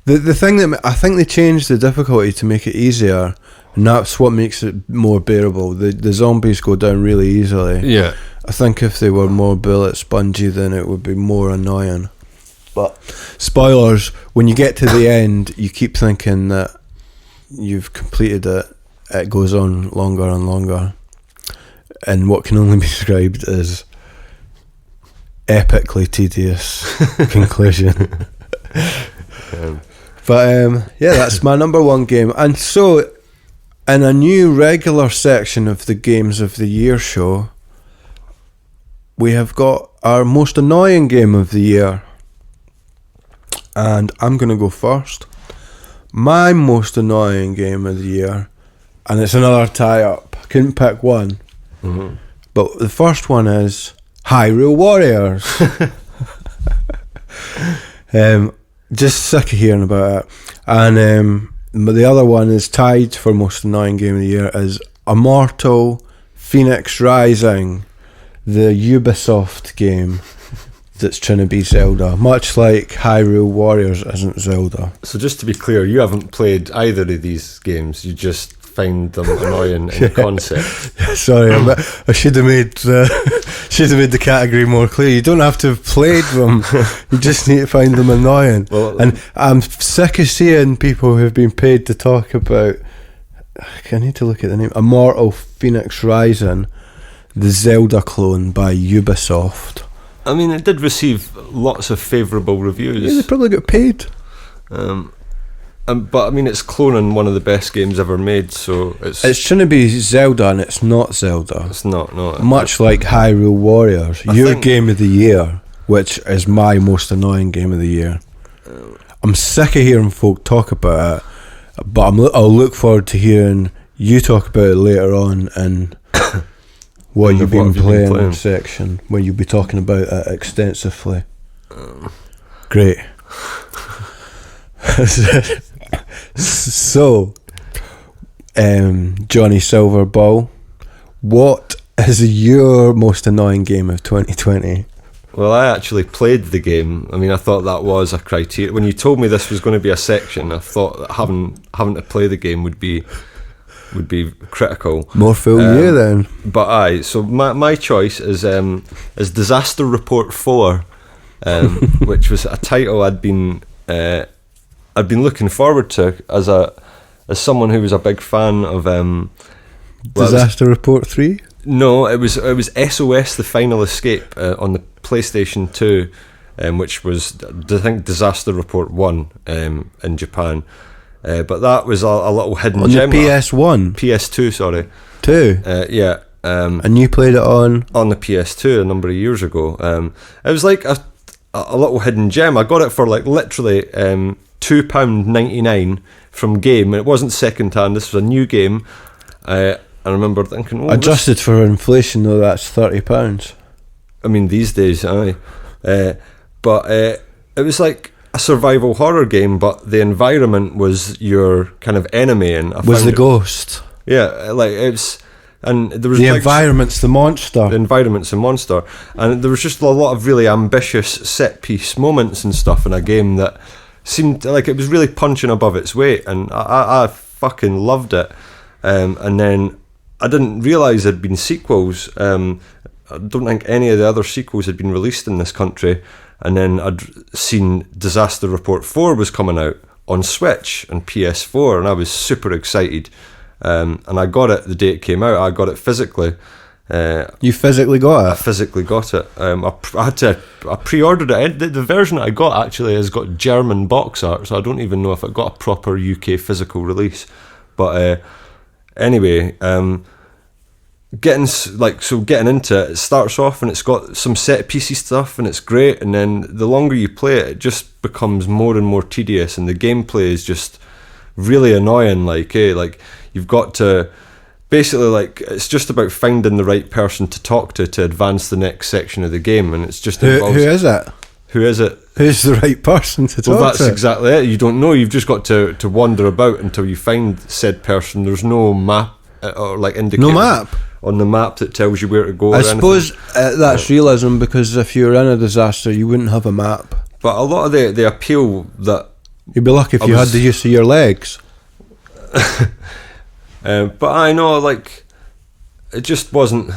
The thing that I think they changed the difficulty to make it easier, and that's what makes it more bearable. The zombies go down really easily. Yeah. I think if they were more bullet spongy, then it would be more annoying. But spoilers, when you get to the end, you keep thinking that you've completed it. It goes on longer and longer, and what can only be described as epically tedious conclusion. But that's my number one game. And so, in a new regular section of the Games of the Year show, we have got our most annoying game of the year. And I'm going to go first. My most annoying game of the year, and it's another tie-up. I couldn't pick one. Mm-hmm. But the first one is Hyrule Warriors. Just sick of hearing about it. And the other one is tied for most annoying game of the year is Immortal Phoenix Rising, the Ubisoft game that's trying to be Zelda, much like Hyrule Warriors isn't Zelda. So just to be clear, you haven't played either of these games, you just find them annoying in concept. Sorry, I should have made the category more clear. You don't have to have played them. You just need to find them annoying. Well, and I'm sick of seeing people who've been paid to talk about. I need to look at the name. Immortal Phoenix Rising, the Zelda clone by Ubisoft. I mean, it did receive lots of favourable reviews. Yeah, they probably got paid. But I mean, it's cloning one of the best games ever made, so it's trying to be Zelda, and it's not Zelda. It's not. Much like Hyrule Warriors, your game of the year, which is my most annoying game of the year. I'm sick of hearing folk talk about it, but I'll look forward to hearing you talk about it later on in what you've been playing section, where you'll be talking about it extensively. Great. So, Johnny Silverball, what is your most annoying game of 2020? Well, I actually played the game. I mean, I thought that was a criteria. When you told me this was going to be a section, I thought that having to play the game would be critical. More fool you then. But so my choice is Disaster Report 4, which was a title I'd been looking forward to as someone who was a big fan of Disaster Report 3. No, it was SOS: The Final Escape on the PlayStation 2, which was, I think, Disaster Report 1 in Japan. But that was a little hidden on gem. On the PS1? PS2, sorry. 2? Yeah. And you played it on the PS2 a number of years ago. It was like a little hidden gem. I got it for like literally £2.99 from Game. It wasn't second hand. This was a new game. I remember thinking, adjusted for inflation though, that's £30. I mean, these days, aye. But it was like a survival horror game, but the environment was your kind of enemy, and was the ghost. Yeah, like it's. And there was the environment's the monster. The environment's a monster, and there was just a lot of really ambitious set piece moments and stuff in a game that seemed like it was really punching above its weight, and I fucking loved it. And then I didn't realise there'd been sequels. I don't think any of the other sequels had been released in this country. And then I'd seen Disaster Report 4 was coming out on Switch and PS4, and I was super excited. And I got it the day it came out. I got it physically. You physically got it? I physically got it. I pre-ordered it. The version that I got actually has got German box art, so I don't even know if it got a proper UK physical release. But anyway, getting into it, it starts off and it's got some set piecey stuff and it's great, and then the longer you play it, it just becomes more and more tedious, and the gameplay is just really annoying. Like you've got to basically, like, it's just about finding the right person to talk to advance the next section of the game, and it's just who is it? Who is it? Who's the right person to talk to? Well, that's exactly it. You don't know. You've just got to wander about until you find said person. There's no map or like indicator. No map on the map that tells you where to go. I suppose that's realism, because if you were in a disaster, you wouldn't have a map. But a lot of the appeal that you'd be lucky if you had the use of your legs. But I know, like, it just wasn't.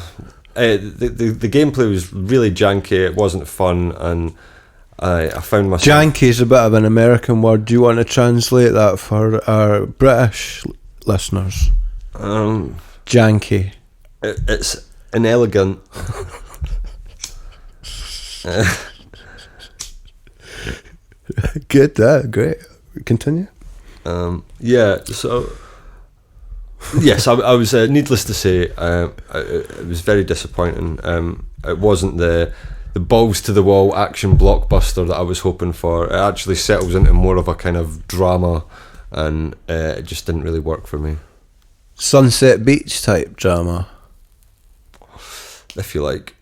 The gameplay was really janky. It wasn't fun, and I found myself. Janky is a bit of an American word. Do you want to translate that for our British listeners? Janky. It's inelegant. Good, great. Continue. Yeah, so yes, I was. Needless to say, it was very disappointing. It wasn't the balls to the wall action blockbuster that I was hoping for. It actually settles into more of a kind of drama, and it just didn't really work for me. Sunset Beach type drama, if you like.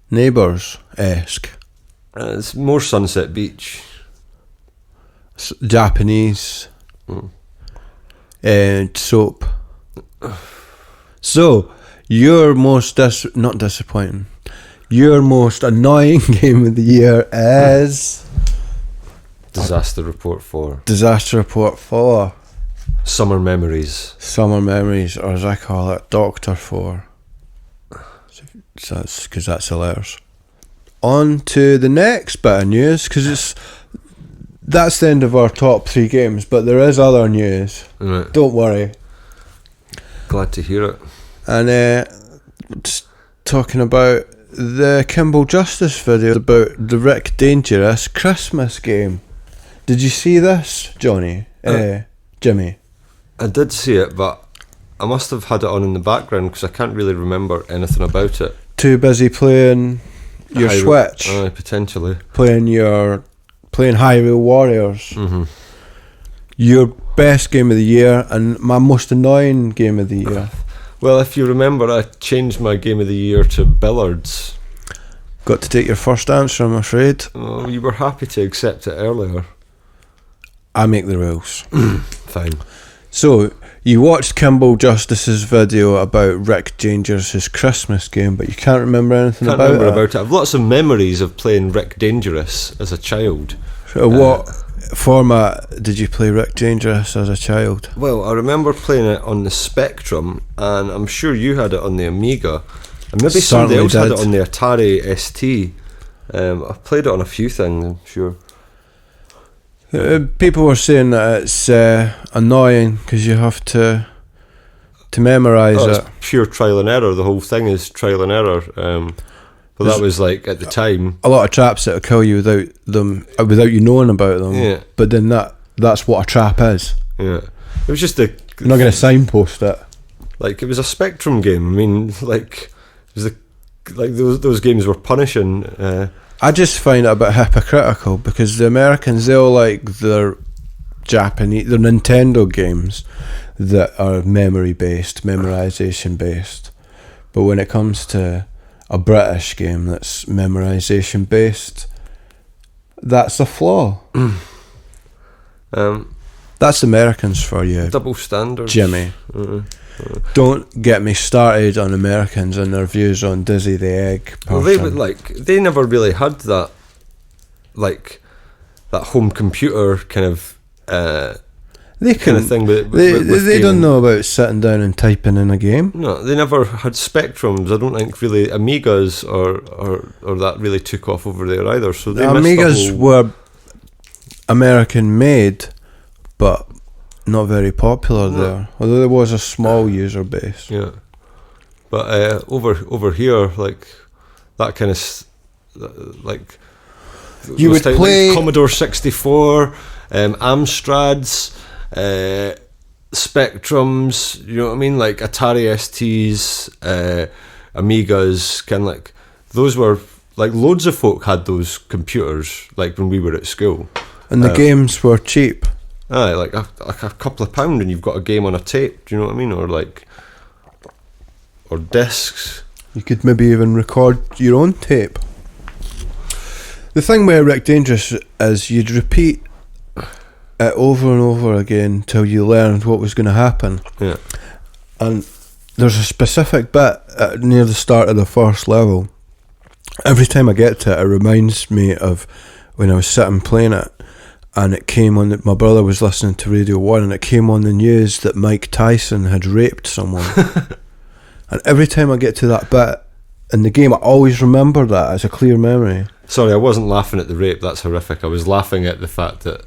Neighbours-esque. It's more Sunset Beach. Japanese. And soap. So, your most not disappointing, your most annoying game of the year is Disaster Report 4. Disaster Report 4. Summer Memories, or as I call it, Doctor 4. So that's because that's the letters. On to the next bit of news, because that's the end of our top 3 games, but there is other news. Right. Don't worry. Glad to hear it. And just talking about the Kimball Justice video about the Rick Dangerous Christmas game. Did you see this, Johnny? Jimmy? I did see it, but I must have had it on in the background because I can't really remember anything about it. Too busy playing your Switch? Potentially. Playing Hyrule Warriors. Mm-hmm. Your best game of the year and my most annoying game of the year. Well, if you remember, I changed my game of the year to Billards. Got to take your first answer, I'm afraid. Oh, you were happy to accept it earlier. I make the rules. Fine. So, You watched Kimball Justice's video about Rick Dangerous' Christmas game, but you can't remember anything about it. I've lots of memories of playing Rick Dangerous as a child. So what format did you play Rick Dangerous as a child? Well, I remember playing it on the Spectrum, and I'm sure you had it on the Amiga, and maybe somebody else had it on the Atari ST. I've played it on a few things, I'm sure. People were saying that it's annoying because you have to memorise it. It's pure trial and error. The whole thing is trial and error. But that was like at the time. A lot of traps that'll kill you without you knowing about them. Yeah. But then that's what a trap is. Yeah. It was just you're not going to signpost it. Like it was a Spectrum game. I mean, like it was those games were punishing. I just find it a bit hypocritical because the Americans, they all like their Nintendo games that are memory-based, memorisation-based. But when it comes to a British game that's memorisation-based, that's a flaw. That's Americans for you. Double standards. Jimmy. Don't get me started on Americans and their views on Dizzy the Egg person. Well, they never really had that, like, that home computer kind of kind of thing. They don't know about sitting down and typing in a game. No, they never had Spectrums. I don't think really Amigas or that really took off over there either. So they Amigas were American made, but not very popular there, although there was a small user base. Yeah, but over here, like that kind of like you would play like Commodore 64, Amstrads, Spectrums. You know what I mean? Like Atari STs, Amigas. Kind of like those were like loads of folk had those computers. Like when we were at school, and the games were cheap. Aye, like a couple of £1 and you've got a game on a tape, do you know what I mean? Or discs. You could maybe even record your own tape. The thing with Rick Dangerous is you'd repeat it over and over again till you learned what was going to happen. Yeah. And there's a specific bit near the start of the first level. Every time I get to it, it reminds me of when I was sitting playing it. And it came on, my brother was listening to Radio 1 and it came on the news that Mike Tyson had raped someone. And every time I get to that bit in the game, I always remember that as a clear memory. Sorry, I wasn't laughing at the rape, that's horrific. I was laughing at the fact that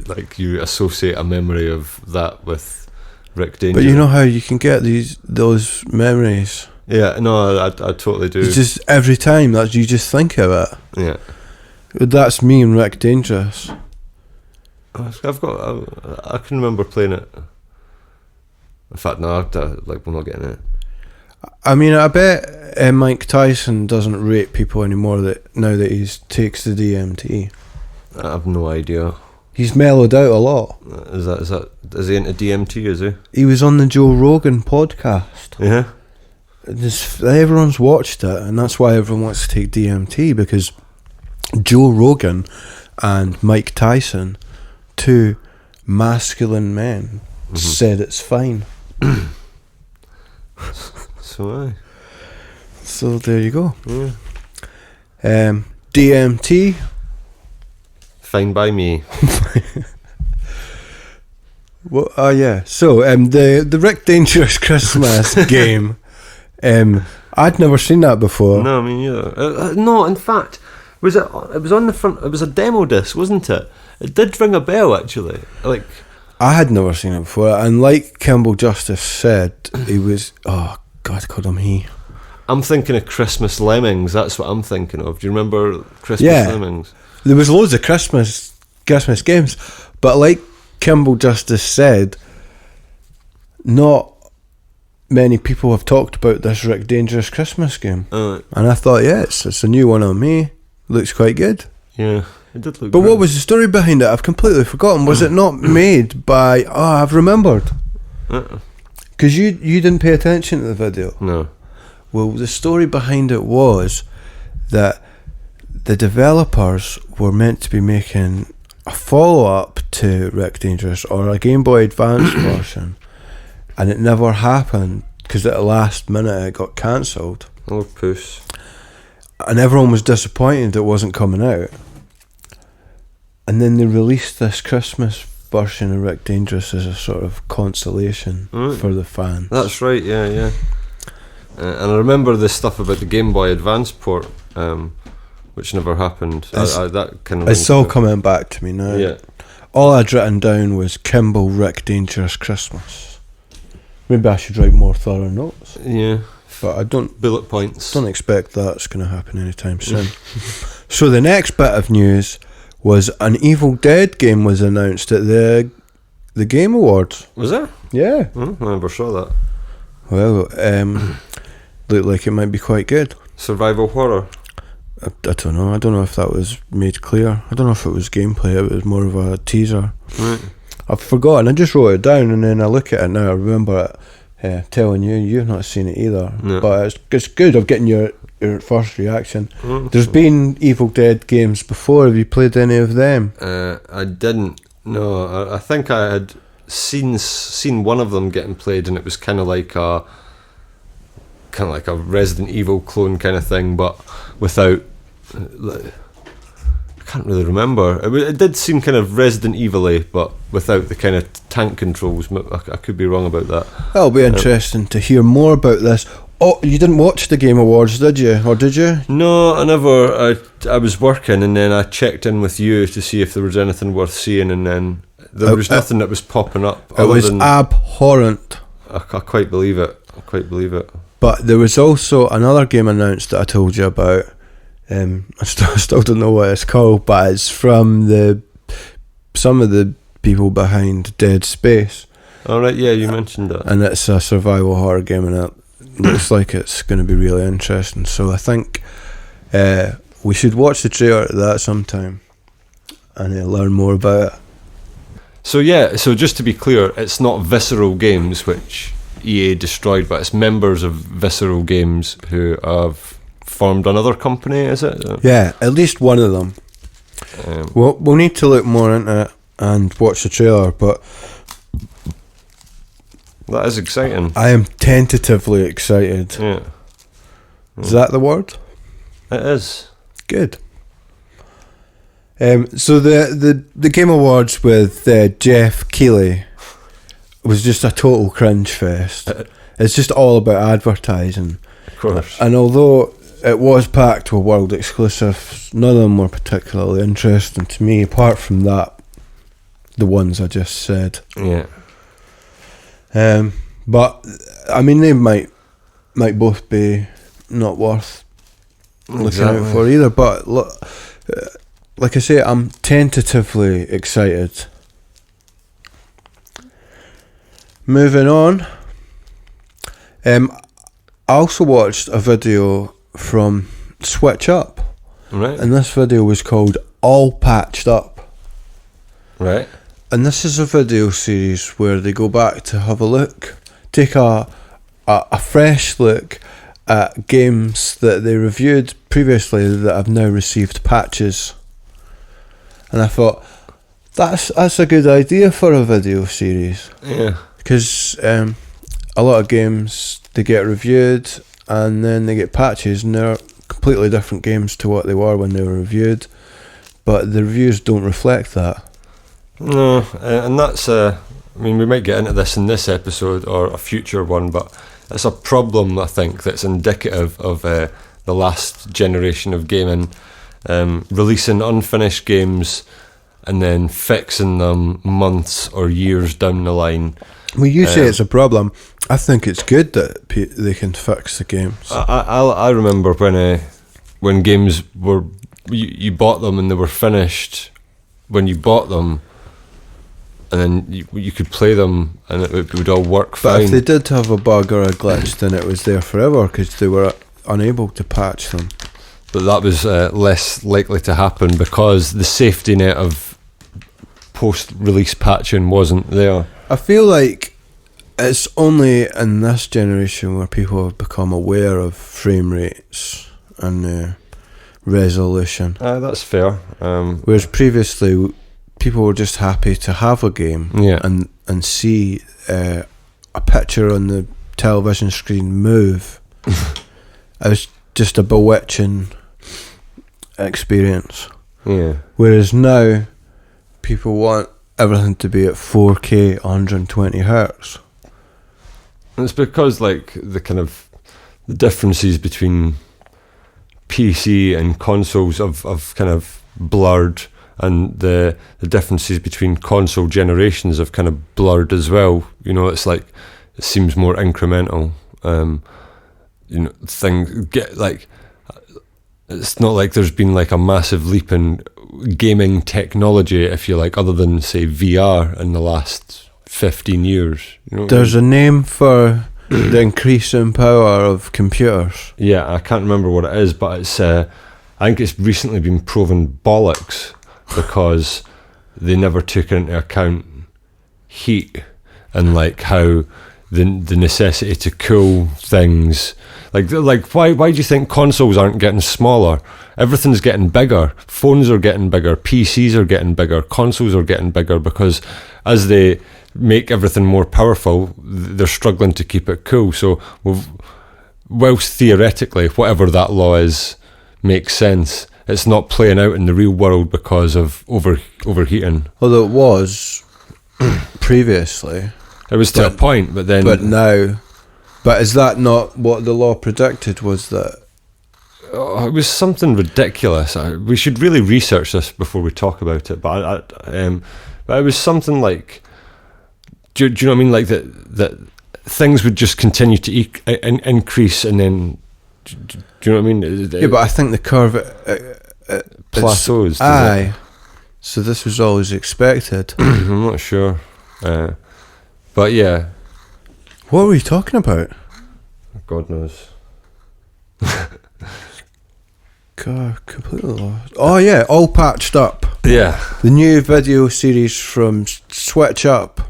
like you associate a memory of that with Rick Dangerous. But you know how you can get those memories? Yeah, no, I totally do. It's just every time that you just think of it. Yeah. That's me and Rick Dangerous. I can remember playing it. In fact, no, we're not getting it. I mean, I bet Mike Tyson doesn't rape people anymore now that he takes the DMT. I have no idea. He's mellowed out a lot. Is he into DMT, is he? He was on the Joe Rogan podcast. Yeah. Everyone's watched it, and that's why everyone wants to take DMT, because Joe Rogan and Mike Tyson, two masculine men, said it's fine. So there you go. Yeah. DMT, fine by me. Well, yeah. So the Rick Dangerous Christmas game. I'd never seen that before. No, I mean, yeah. No, in fact, it was on the front. It was a demo disc, wasn't it? It did ring a bell, actually. Like, I had never seen it before, and like Kimball Justice said, he was. Oh God, called him he. I'm thinking of Christmas Lemmings. That's what I'm thinking of. Do you remember Christmas Lemmings? There was loads of Christmas games, but like Kimball Justice said, not many people have talked about this Rick Dangerous Christmas game. And I thought, it's a new one on me. Looks quite good. Yeah, it did look. But what was the story behind it? I've completely forgotten. Was it not made by? Oh, I've remembered. Because you didn't pay attention to the video. No. Well, the story behind it was that the developers were meant to be making a follow-up to Rick Dangerous, or a Game Boy Advance version, and it never happened because at the last minute it got cancelled. Oh, puss. And everyone was disappointed it wasn't coming out. And then they released this Christmas version of Rick Dangerous as a sort of consolation for the fans. That's right, yeah. And I remember the stuff about the Game Boy Advance port, which never happened. That kind of it's all coming back to me now. Yeah. All I'd written down was Kimball Rick Dangerous Christmas. Maybe I should write more thorough notes. Yeah. But I don't... Bullet points. Don't expect that's going to happen anytime soon. So the next bit of news was an Evil Dead game was announced at the Game Awards. Was there? Yeah. I never saw that. Well, looked like it might be quite good. Survival horror? I don't know. I don't know if that was made clear. I don't know if it was gameplay. It was more of a teaser. Right. I've forgotten. I just wrote it down and then I look at it now. I remember it telling you. You've not seen it either. No. But it's good of getting your first reaction. There's been Evil Dead games before. Have you played any of them? I didn't. No, I think I had seen one of them getting played, and it was kind of like a Resident Evil clone kind of thing, but without. I can't really remember. It did seem kind of Resident Evil-y, but without the kind of tank controls. I could be wrong about that. That'll be interesting to hear more about this. Oh, you didn't watch the Game Awards, did you? Or did you? No, I never. I was working, and then I checked in with you to see if there was anything worth seeing, and then there was nothing that was popping up. It was abhorrent. I quite believe it. But there was also another game announced that I told you about. I still don't know what it's called, but it's from some of the people behind Dead Space. All right, yeah, you mentioned that. And it's a survival horror game, and it looks like it's going to be really interesting. So I think we should watch the trailer to that sometime and learn more about it. So just to be clear, it's not Visceral Games, which EA destroyed, but it's members of Visceral Games who have formed another company, is it? Yeah, at least one of them. We'll need to look more into it and watch the trailer, but that is exciting. I am tentatively excited. Yeah. Is that the word? It is. Good. So the Game Awards with Jeff Keighley was just a total cringe fest. It's just all about advertising. Of course. And although it was packed with world exclusives, none of them were particularly interesting to me, apart from that, the ones I just said. Yeah. But I mean, they might both be not worth looking out for either. But look, like I say, I'm tentatively excited. Moving on, I also watched a video from Switch Up, right? And this video was called All Patched Up, right? And this is a video series where they go back to have a look, take a fresh look at games that they reviewed previously that have now received patches. And I thought, that's a good idea for a video series. Yeah. Because a lot of games, they get reviewed and then they get patches and they're completely different games to what they were when they were reviewed. But the reviews don't reflect that. No, and that's I mean, we might get into this in this episode or a future one, but it's a problem, I think, that's indicative of the last generation of gaming, releasing unfinished games and then fixing them months or years down the line. Well, you say it's a problem. I think it's good that they can fix the games. I remember when games were, you bought them and they were finished when you bought them, and then you could play them and it would all work fine. But if they did have a bug or a glitch, then it was there forever because they were unable to patch them. But that was less likely to happen because the safety net of post-release patching wasn't there. I feel like it's only in this generation where people have become aware of frame rates and resolution. That's fair. Whereas previously, people were just happy to have a game and see a a picture on the television screen move. It was just a bewitching experience. Yeah. Whereas now, people want everything to be at 4K, 120 hertz. And it's because like the differences between PC and consoles have kind of blurred, and the differences between console generations have kind of blurred as well. You know, it's like it seems more incremental. You know, it's not like there's been like a massive leap in gaming technology, if you like, other than say VR in the last 15 years. You know, there's a name for the increase in power of computers. Yeah, I can't remember what it is, but it's I think it's recently been proven bollocks, because they never took into account heat and like how the necessity to cool things. Like why do you think consoles aren't getting smaller? Everything's getting bigger. Phones are getting bigger. PCs are getting bigger. Consoles are getting bigger, because as they make everything more powerful, they're struggling to keep it cool. So whilst theoretically whatever that law is makes sense, it's not playing out in the real world because of overheating. Although it was previously. It was to a point, but now. But is that not what the law predicted? Was that? Oh, it was something ridiculous. We should really research this before we talk about it. But it was something like, do you know what I mean? Like that things would just continue to increase, and then do you know what I mean? Yeah, but I think the curve plateaus. Aye. So this was always expected. I'm not sure, but yeah. What were we talking about? God knows. God, completely lost. Oh yeah, All Patched Up. Yeah. The new video series from Switch Up,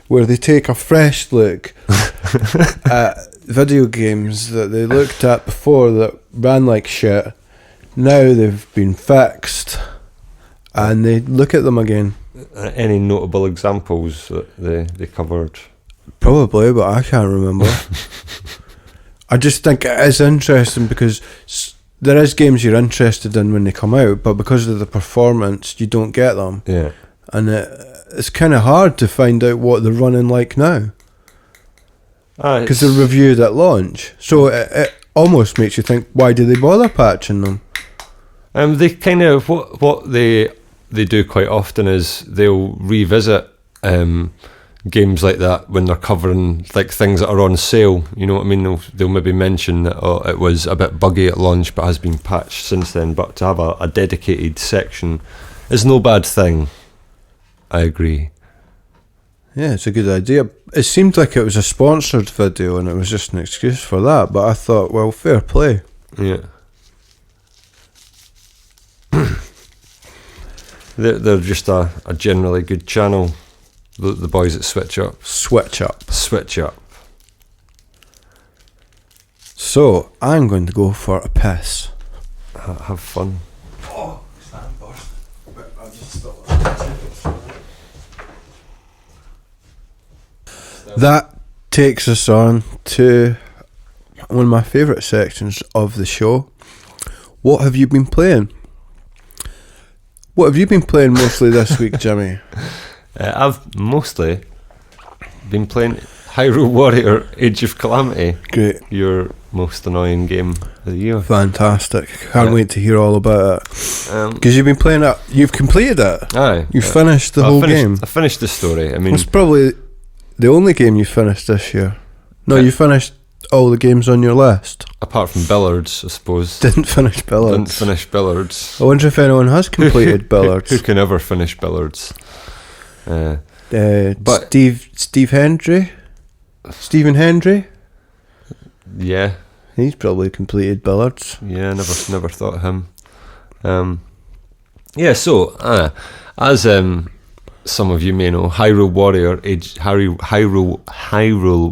where they take a fresh look at video games that they looked at before that ran like shit. Now they've been fixed, and they look at them again. Any notable examples that they covered? Probably, but I can't remember. I just think it is interesting because there is games you're interested in when they come out, but because of the performance, you don't get them. Yeah. And it's kind of hard to find out what they're running like now. Because they're reviewed at launch. So it almost makes you think, why do they bother patching them? They kind of, what they do quite often is they'll revisit games like that when they're covering like things that are on sale. You know what I mean? They'll maybe mention that it was a bit buggy at launch but has been patched since then. But to have a dedicated section is no bad thing. I agree. Yeah, it's a good idea. It seemed like it was a sponsored video and it was just an excuse for that, but I thought, well, fair play. Yeah. They're just a generally good channel. The boys at Switch Up. Switch Up. Switch Up. So, I'm going to go for a piss. Have fun. Oh, I'll just stop. That takes us on to one of my favourite sections of the show. What have you been playing? What have you been playing mostly this week, Jimmy? I've mostly been playing Hyrule Warrior Age of Calamity. Great. Your most annoying game of the year. Fantastic. Can't wait to hear all about it. Because you've been playing it. You've completed it. Aye. You've finished the whole game. I finished the story. I mean, it's probably the only game you finished this year. No, you finished all the games on your list. Apart from Billards, I suppose. Didn't finish Billards. Didn't finish Billards. I wonder if anyone has completed Billards. Who can ever finish Billards? But Steve Hendry? Stephen Hendry? Yeah. He's probably completed Billards. Yeah, never thought of him. Yeah, so as some of you may know, Hyrule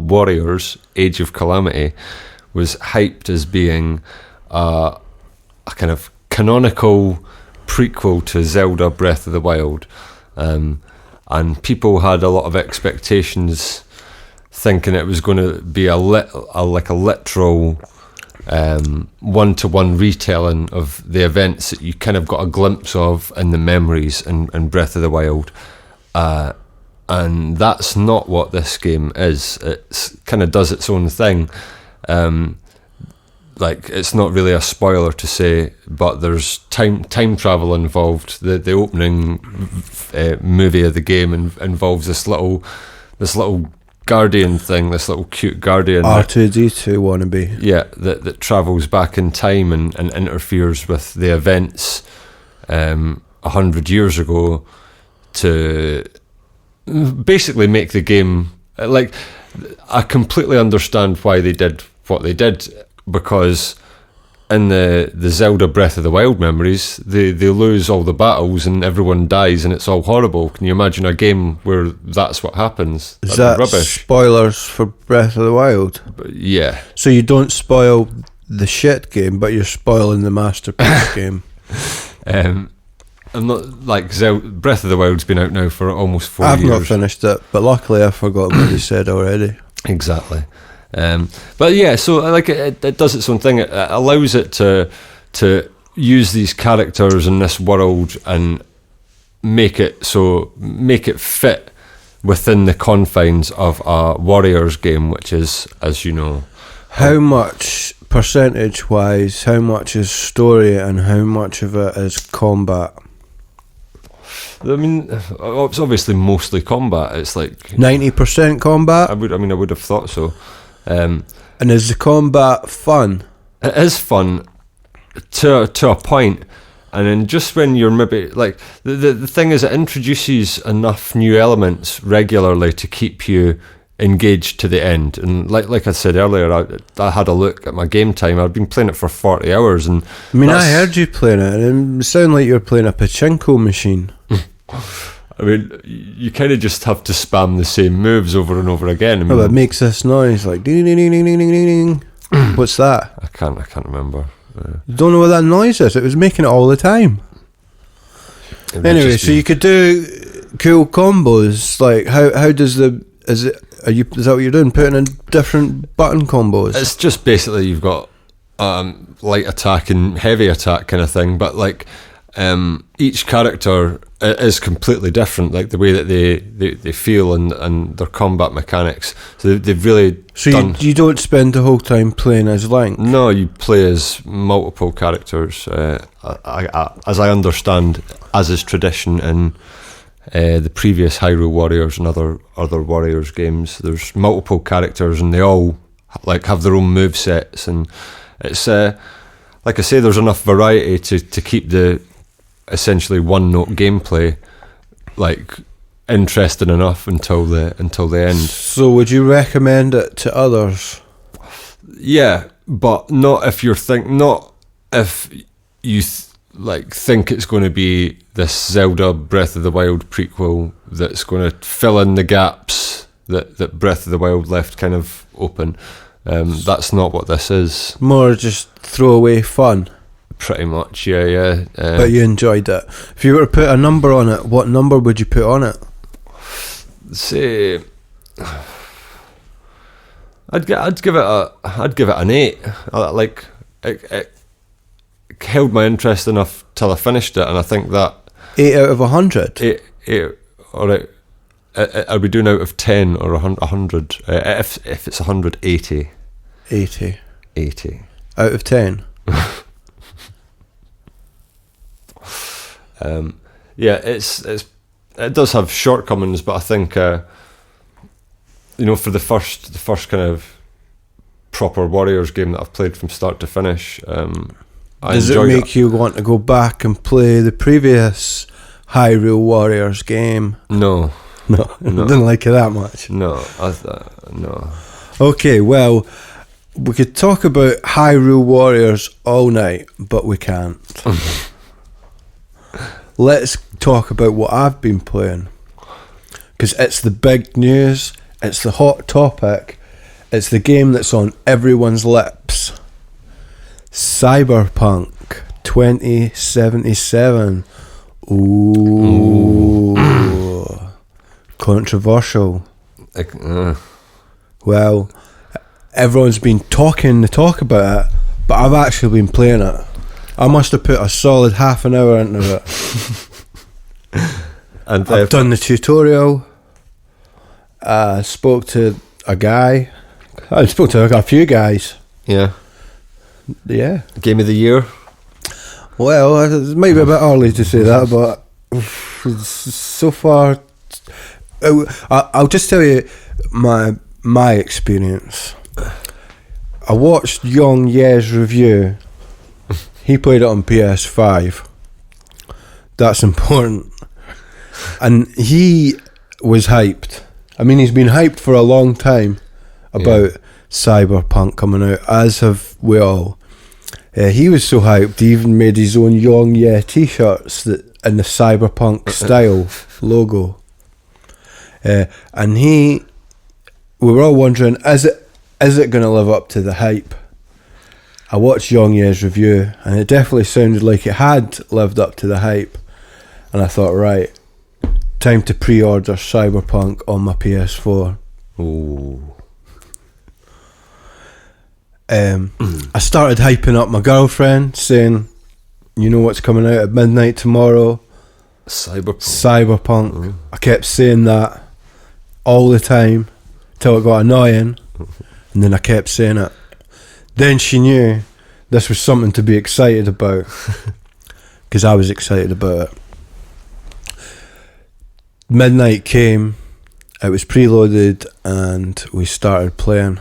Warriors Age of Calamity was hyped as being a kind of canonical prequel to Zelda Breath of the Wild. And people had a lot of expectations thinking it was going to be a literal one-to-one retelling of the events that you kind of got a glimpse of in the memories in Breath of the Wild. And that's not what this game is. It kind of does its own thing. Like, it's not really a spoiler to say, but there's time travel involved. The opening movie of the game involves this little guardian thing, this little cute guardian. R2D2 wannabe. Yeah, that travels back in time and interferes with the events 100 years ago to basically make the game, like, I completely understand why they did what they did, because in the Zelda Breath of the Wild memories, they lose all the battles and everyone dies and it's all horrible. Can you imagine a game where that's what happens? Is that rubbish? Spoilers for Breath of the Wild? Yeah. So you don't spoil the shit game, but you're spoiling the masterpiece game. I'm not like Breath of the Wild's been out now for almost 4 years. I've not finished it, but luckily I've forgotten what you said already. Exactly. But yeah, so like it does its own thing. It allows it to use these characters in this world and make it fit within the confines of a Warriors game, which is, as you know, how much percentage wise, how much is story and how much of it is combat? I mean, it's obviously mostly combat. It's like 90% combat. I would have thought so. And is the combat fun? It is fun to a point, and then just when you're maybe like the thing is, it introduces enough new elements regularly to keep you engaged to the end. And like I said earlier, I had a look at my game time. I've been playing it for 40 hours, and I mean, I heard you playing it, and it sounded like you're playing a pachinko machine. I mean, you kind of just have to spam the same moves over and over again. I mean, it makes this noise like ding ding ding ding ding ding ding. What's that? I can't remember. You don't know what that noise is? It was making it all the time. Anyway, so you could do cool combos. Like how does is that what you're doing? Putting in different button combos? It's just basically you've got light attack and heavy attack kind of thing, but like each character is completely different, like the way that they feel and their combat mechanics. So they've really you don't spend the whole time playing as Link? No, you play as multiple characters, as I understand, as is tradition in the previous Hyrule Warriors and other Warriors games. There's multiple characters and they all like have their own move sets, and it's like I say, there's enough variety to keep the essentially one note gameplay like interesting enough until the end. So would you recommend it to others? Yeah, but not if you think it's going to be this Zelda Breath of the Wild prequel that's going to fill in the gaps that Breath of the Wild left kind of open. That's not what this is. More just throwaway fun. Pretty much, yeah. But you enjoyed it. If you were to put a number on it, what number would you put on it? Say, I'd give it an 8. Like it held my interest enough till I finished it, and I think that 8 out of 100. 8. All right. Are we doing out of 10 or 100? If it's 180. 80 out of 10. Yeah, it does have shortcomings, but I think for the first kind of proper Warriors game that I've played from start to finish, does it make you want to go back and play the previous Hyrule Warriors game? No. I didn't like it that much. No, no. Okay, well, we could talk about Hyrule Warriors all night, but we can't. Let's talk about what I've been playing, because it's the big news, it's the hot topic, it's the game that's on everyone's lips. Cyberpunk 2077. Ooh. Controversial. Well, everyone's been talking the talk about it, but I've actually been playing it. I must have put a solid half an hour into it. And I've done the tutorial. I spoke to a guy. I spoke to a few guys. Yeah. Yeah. Game of the year. Well, it might be a bit early to say that, but so far, I'll just tell you my experience. I watched Young Ye's review. He played it on PS5. That's important. And he was hyped. I mean, he's been hyped for a long time about Cyberpunk coming out, as have we all. He was so hyped, he even made his own Young Ye t-shirts in the Cyberpunk style logo. And we were all wondering, is it going to live up to the hype? I watched Young Ye's review, and it definitely sounded like it had lived up to the hype. And I thought, right, time to pre-order Cyberpunk on my PS4. Ooh. I started hyping up my girlfriend, saying, you know what's coming out at midnight tomorrow? Cyberpunk. Mm. I kept saying that all the time till it got annoying, and then I kept saying it. Then she knew this was something to be excited about, because I was excited about it. Midnight came, it was preloaded, and we started playing.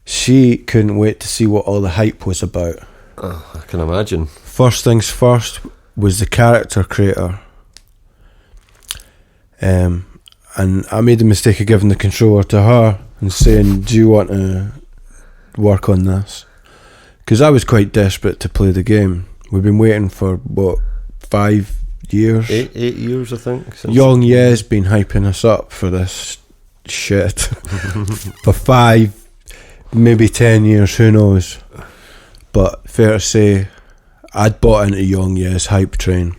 She couldn't wait to see what all the hype was about. Oh, I can imagine. First things first was the character creator. And I made the mistake of giving the controller to her and saying, do you want to work on this? Because I was quite desperate to play the game. We've been waiting for, 5 years? 8 years, I think. Young Ye's been hyping us up for this shit. For 5, maybe 10 years, who knows? But fair to say, I'd bought into Young Ye's hype train.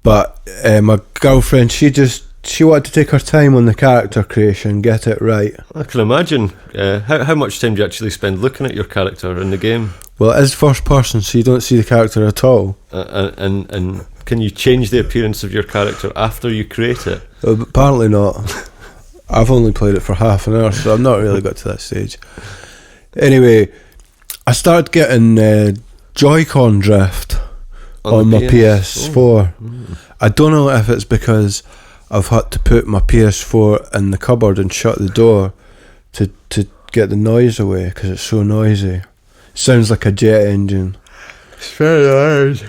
But my girlfriend, she wanted to take her time on the character creation, get it right. I can imagine. How much time do you actually spend looking at your character in the game? Well, it is first person, so you don't see the character at all. And can you change the appearance of your character after you create it? Apparently not. I've only played it for half an hour, so I've not really got to that stage. Anyway, I started getting Joy-Con drift on my PS4. I don't know if it's because I've had to put my PS4 in the cupboard and shut the door to get the noise away, because it's so noisy. Sounds like a jet engine. It's very loud.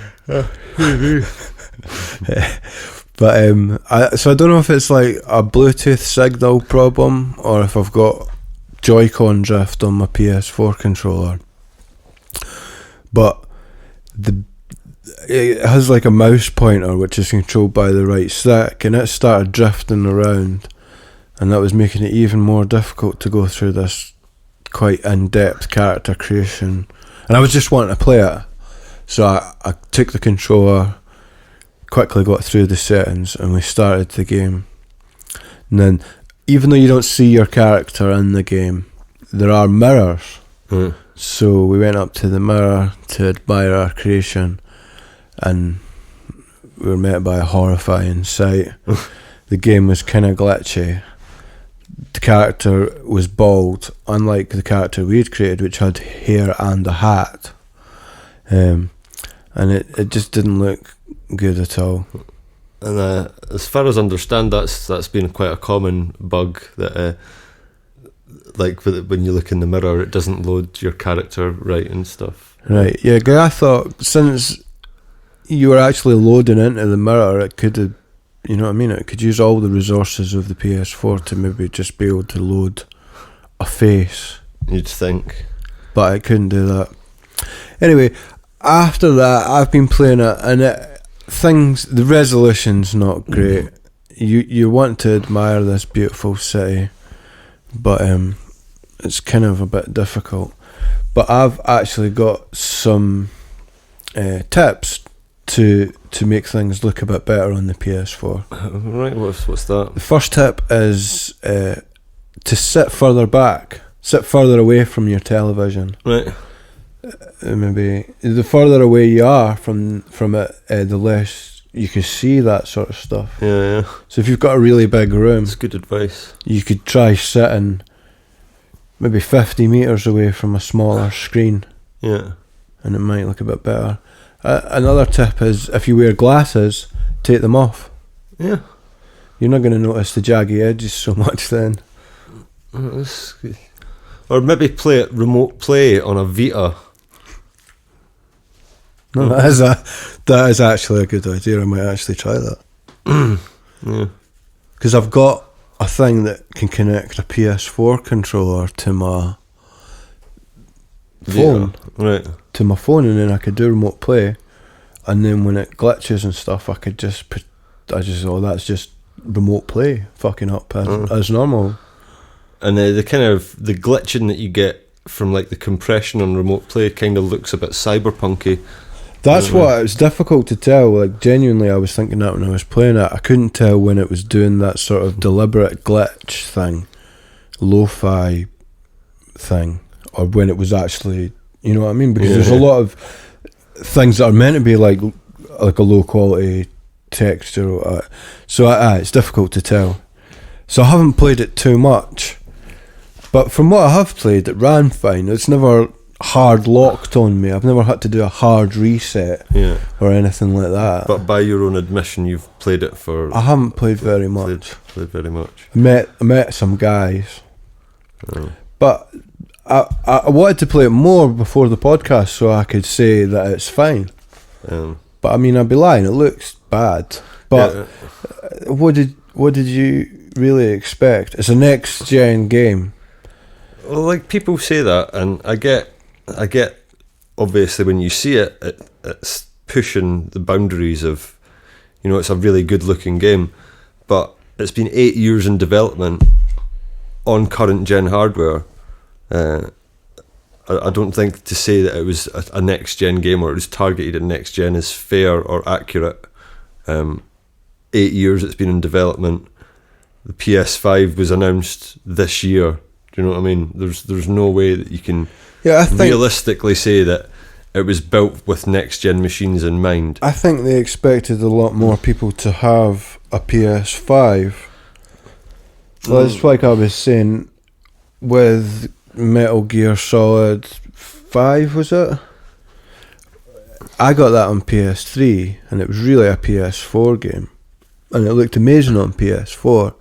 But so I don't know if it's like a Bluetooth signal problem or if I've got Joy-Con drift on my PS4 controller. But it has like a mouse pointer which is controlled by the right stick, and it started drifting around, and that was making it even more difficult to go through this quite in-depth character creation. And I was just wanting to play it, so I took the controller, quickly got through the settings, and we started the game. And then, even though you don't see your character in the game, there are mirrors. So we went up to the mirror to admire our creation, and we were met by a horrifying sight. The game was kind of glitchy. The character was bald, unlike the character we'd created, which had hair and a hat. And it just didn't look good at all. And as far as I understand, that's been quite a common bug, that when you look in the mirror, it doesn't load your character right and stuff. Right, yeah, 'cause I thought since you were actually loading into the mirror, it could have, you know what I mean, it could use all the resources of the PS4 to maybe just be able to load a face. You'd think. But it couldn't do that. Anyway, after that, I've been playing it, and the resolution's not great. You want to admire this beautiful city, but it's kind of a bit difficult. But I've actually got some tips to to make things look a bit better on the PS4. Right, what's that? The first tip is to sit further back, sit further away from your television. Right. Maybe the further away you are from it, the less you can see that sort of stuff. Yeah. So if you've got a really big room, That's good advice. you could try sitting maybe 50 metres away from a smaller screen. Yeah. And it might look a bit better. Another tip is if you wear glasses, take them off. Yeah. You're not going to notice the jaggy edges so much then. That's good. Or maybe play it remote play on a Vita. No, that is actually a good idea. I might actually try that. Yeah. Because I've got a thing that can connect a PS4 controller to my phone. Right. To my phone, and then I could do remote play. And then when it glitches and stuff, I could just that's just remote play fucking up as normal. And the kind of the glitching that you get from like the compression on remote play kind of looks a bit cyberpunky. That's what it's difficult to tell. Like genuinely, I was thinking that when I was playing it, I couldn't tell when it was doing that sort of deliberate glitch thing, lo-fi thing, or when it was actually, you know what I mean? Because there's a lot of things that are meant to be like a low quality texture, so it's difficult to tell. So I haven't played it too much, but from what I have played, it ran fine. It's never hard locked on me. I've never had to do a hard reset or anything like that. But by your own admission, you've played it for... I haven't played very much. Played very much. I met some guys, but I wanted to play it more before the podcast so I could say that it's fine. But I mean, I'd be lying. It looks bad. But what did you really expect? It's a next gen game. Well, like people say that, and I get. Obviously, when you see it, it's pushing the boundaries of, you know, it's a really good looking game, but it's been 8 years in development on current gen hardware. I don't think to say that it was a next gen game or it was targeted at next gen is fair or accurate. 8 years it's been in development. The PS5 was announced this year. Do you know what I mean? There's no way that you can realistically say that it was built with next gen machines in mind. I think they expected a lot more people to have a PS5. Well, it's like I was saying with Metal Gear Solid 5, was it? I got that on PS3 and it was really a PS4 game and it looked amazing on PS4,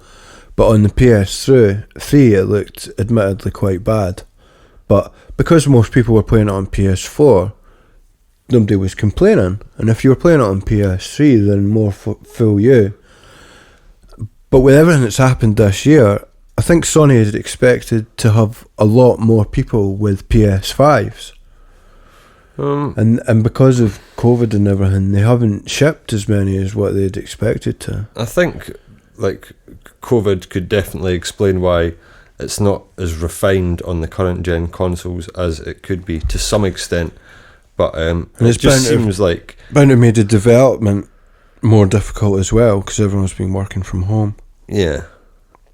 but on the PS3 it looked admittedly quite bad. But because most people were playing it on PS4, nobody was complaining, and if you were playing it on PS3 then more fool you. But with everything that's happened this year, I think Sony had expected to have a lot more people with PS5s. And because of COVID and everything, they haven't shipped as many as what they'd expected to. I think like COVID could definitely explain why it's not as refined on the current gen consoles as it could be to some extent. But and it just seems like bound to made the development more difficult as well because everyone's been working from home. Yeah.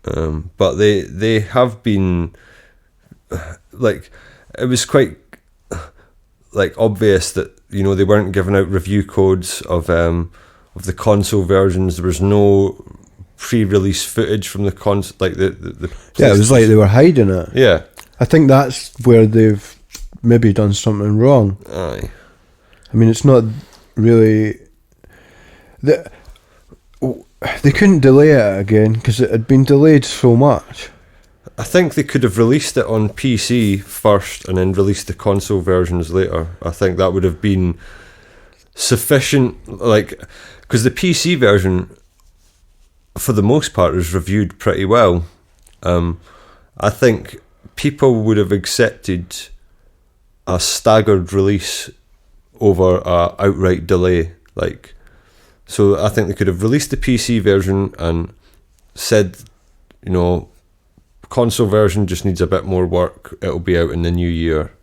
But they have been like, it was quite like obvious that, you know, they weren't giving out review codes of the console versions. There was no pre-release footage from the console, like the yeah, it was like they were hiding it. Yeah, I think that's where they've maybe done something wrong. Aye. I mean, it's not really they couldn't delay it again because it had been delayed so much. I think they could have released it on PC first and then released the console versions later. I think that would have been sufficient, like, because the PC version, for the most part, is reviewed pretty well. I think people would have accepted a staggered release over a outright delay, like. So I think they could have released the PC version and said, you know, console version just needs a bit more work. It'll be out in the new year.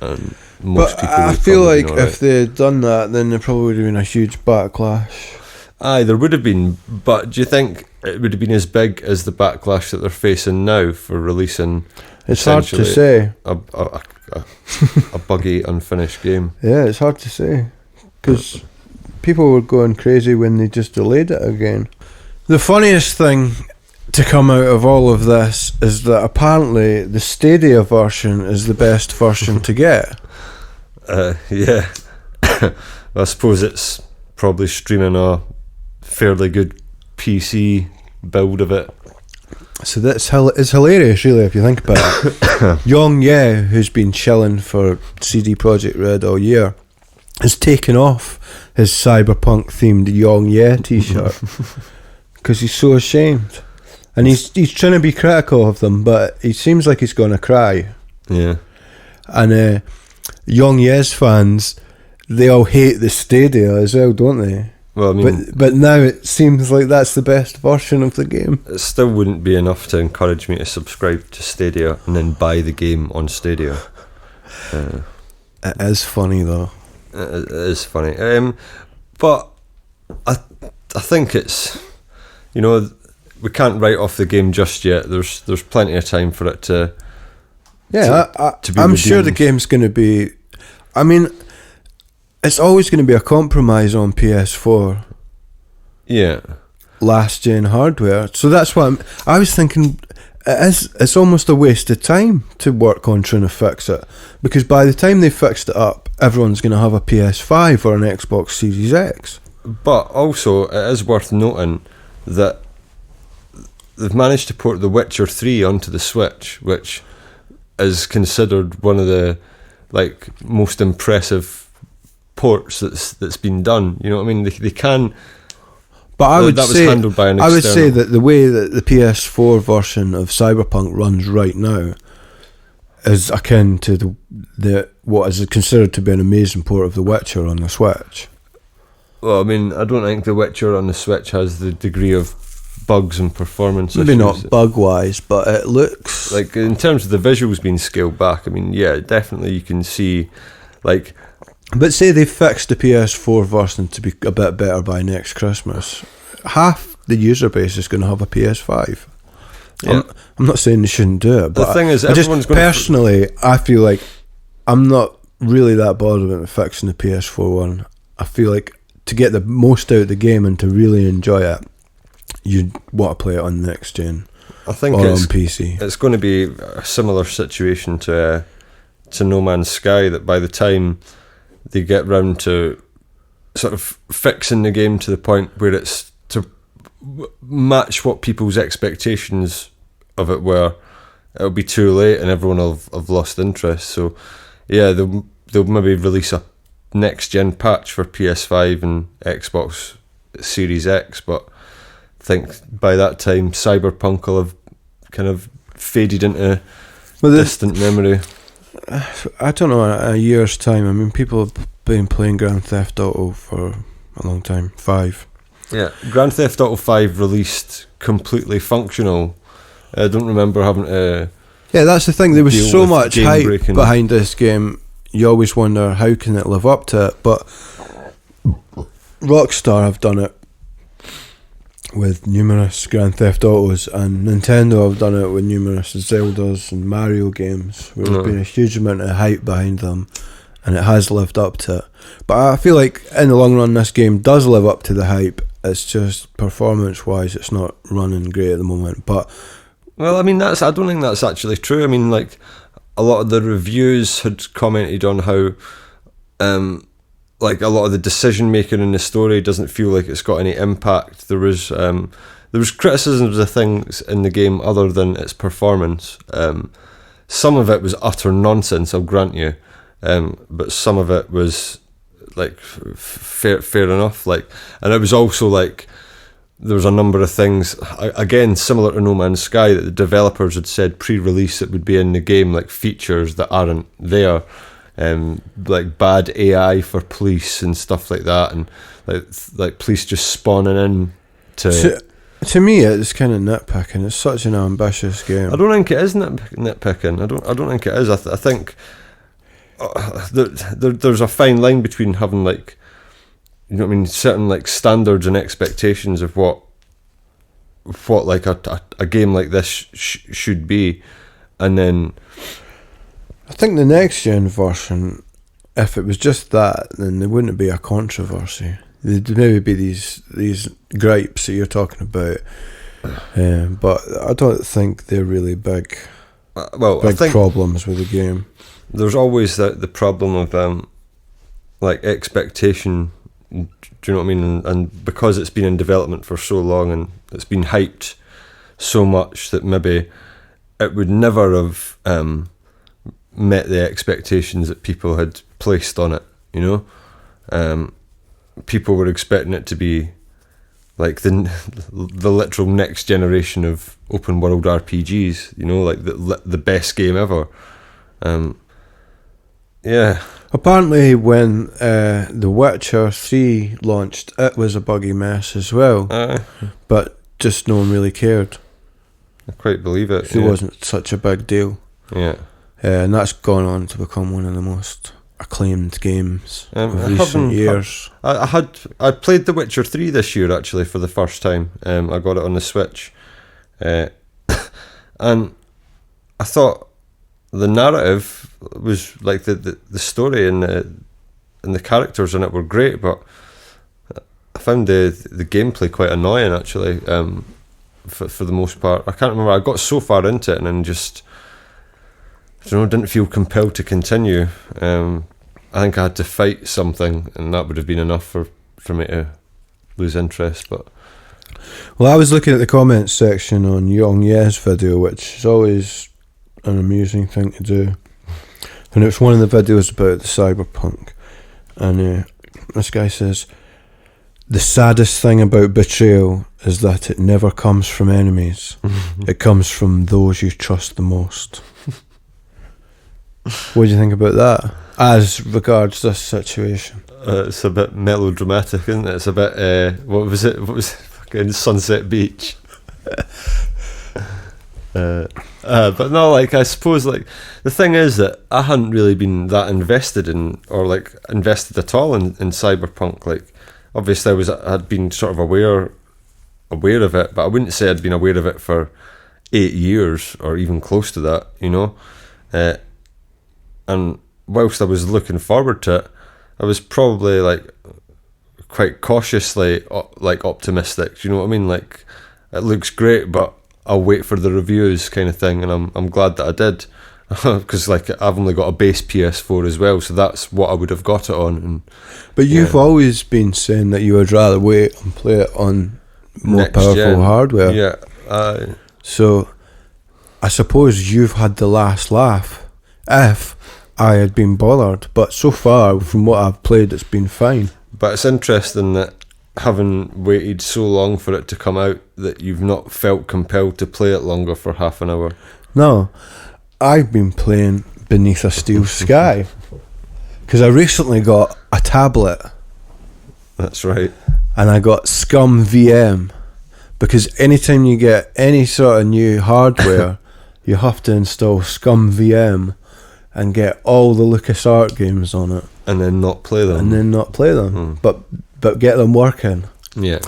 and most people. I feel like if they had done that, then there probably would have been a huge backlash. Aye, there would have been, but do you think it would have been as big as the backlash that they're facing now for releasing? It's hard to say. A buggy, unfinished game. Yeah, it's hard to say because people were going crazy when they just delayed it again. The funniest thing to come out of all of this is that apparently the Stadia version is the best version to get. Yeah. I suppose it's probably streaming a fairly good PC build of it. So it's hilarious, really, if you think about it. Yong Ye, who's been chilling for CD Projekt Red all year, has taken off his Cyberpunk themed Yong Ye t-shirt because he's so ashamed, and he's trying to be critical of them, but he seems like he's going to cry. Yeah. And Yong Ye's fans, they all hate the Stadia as well, don't they? Well, I mean, but now it seems like that's the best version of the game. It still wouldn't be enough to encourage me to subscribe to Stadia and then buy the game on Stadia. It is funny though. It is funny, but I think it's, you know, we can't write off the game just yet. There's plenty of time for it to. Yeah, to be I'm redeemed. sure the game's going to be. I mean, it's always going to be a compromise on PS4. Yeah. Last gen hardware. So that's what I was thinking. It's almost a waste of time to work on trying to fix it, because by the time they fixed it up, everyone's going to have a PS5 or an Xbox Series X. But also, it is worth noting that they've managed to port The Witcher 3 onto the Switch, which is considered one of the most impressive ports that's been done. You know what I mean? They can. But I would say was handled by an external. I would say that the way that the PS4 version of Cyberpunk runs right now is akin to the what is considered to be an amazing port of The Witcher on the Switch. Well, I mean, I don't think The Witcher on the Switch has the degree of bugs and performance maybe issues. Not bug-wise, but it looks... in terms of the visuals being scaled back, I mean, yeah, definitely you can see, But say they fixed the PS4 version to be a bit better by next Christmas, half the user base is going to have a PS5. Yeah. I'm not saying they shouldn't do it, but the thing is, everyone's going personally, I feel like I'm not really that bothered about fixing the PS4 one. I feel like to get the most out of the game and to really enjoy it, you want to play it on next gen. I think or on PC. It's going to be a similar situation to No Man's Sky, that by the time they get round to sort of fixing the game to the point where it's to match what people's expectations of it were, it'll be too late and everyone will have lost interest. So yeah, they'll maybe release a next gen patch for PS5 and Xbox Series X, but I think by that time Cyberpunk will have kind of faded into distant memory. I don't know, a year's time. I mean, people have been playing Grand Theft Auto for a long time. 5. Yeah, Grand Theft Auto 5 released completely functional. I don't remember having to. Yeah, that's the thing. There was so much hype behind this game. You always wonder how can it live up to it. But Rockstar have done it with numerous Grand Theft Autos, and Nintendo have done it with numerous Zeldas and Mario games, where there's been a huge amount of hype behind them, and it has lived up to it. But I feel like in the long run this game does live up to the hype. It's just performance wise it's not running great at the moment. But well, I mean, I don't think that's actually true. I mean, a lot of the reviews had commented on how a lot of the decision making in the story doesn't feel like it's got any impact. There was criticisms of things in the game other than its performance. Some of it was utter nonsense, I'll grant you, but some of it was fair enough. And it was also there was a number of things, again similar to No Man's Sky, that the developers had said pre-release it would be in the game, features that aren't there. Bad AI for police and stuff like that, and police just spawning in to me it's kind of nitpicking. It's such an ambitious game. I don't think it is nitpicking. I don't think it is. I think there's a fine line between having like, you know what I mean, certain like standards and expectations of what like a game like this should be, and then I think the next gen version, if it was just that, then there wouldn't be a controversy. There'd maybe be these gripes that you're talking about, but I don't think they're really big problems with the game. There's always the problem of like expectation. Do you know what I mean? And because it's been in development for so long and it's been hyped so much that maybe it would never have met the expectations that people had placed on it, you know? People were expecting it to be like the literal next generation of open world RPGs, you know, like the best game ever. Yeah. Apparently when The Witcher 3 launched, it was a buggy mess as well, but just no one really cared. I quite believe it. It wasn't such a big deal. Yeah. And that's gone on to become one of the most acclaimed games of recent years. I played The Witcher 3 this year actually for the first time. I got it on the Switch, and I thought the narrative was like the story and the characters in it were great, but I found the gameplay quite annoying actually. For the most part, I can't remember. I got so far into it and then just, didn't feel compelled to continue. I think I had to fight something, and that would have been enough for me to lose interest. But well, I was looking at the comments section on Young Ye's video, which is always an amusing thing to do, and it's one of the videos about the Cyberpunk, and this guy says, the saddest thing about betrayal is that it never comes from enemies. It comes from those you trust the most. What do you think about that as regards this situation? It's a bit melodramatic, isn't it? It's a bit what was it fucking Sunset Beach. But no, like, I suppose, like, the thing is that I hadn't really been that invested at all in Cyberpunk. Like, obviously I'd been sort of aware of it, but I wouldn't say I'd been aware of it for 8 years or even close to that, you know. And whilst I was looking forward to it, I was probably like quite cautiously like optimistic. Do you know what I mean? Like, it looks great, but I'll wait for the reviews kind of thing. And I'm glad that I did, because like I've only got a base PS4 as well, so that's what I would have got it on. But you've always been saying that you would rather wait and play it on more next powerful gen hardware. Yeah. So I suppose you've had the last laugh. If I had been bothered, but so far from what I've played, it's been fine. But it's interesting that having waited so long for it to come out, that you've not felt compelled to play it longer for half an hour. No, I've been playing Beneath a Steel Sky because I recently got a tablet. That's right. And I got Scum VM, because anytime you get any sort of new hardware, you have to install Scum VM and get all the LucasArts games on it, and then not play them. But get them working. Yeah.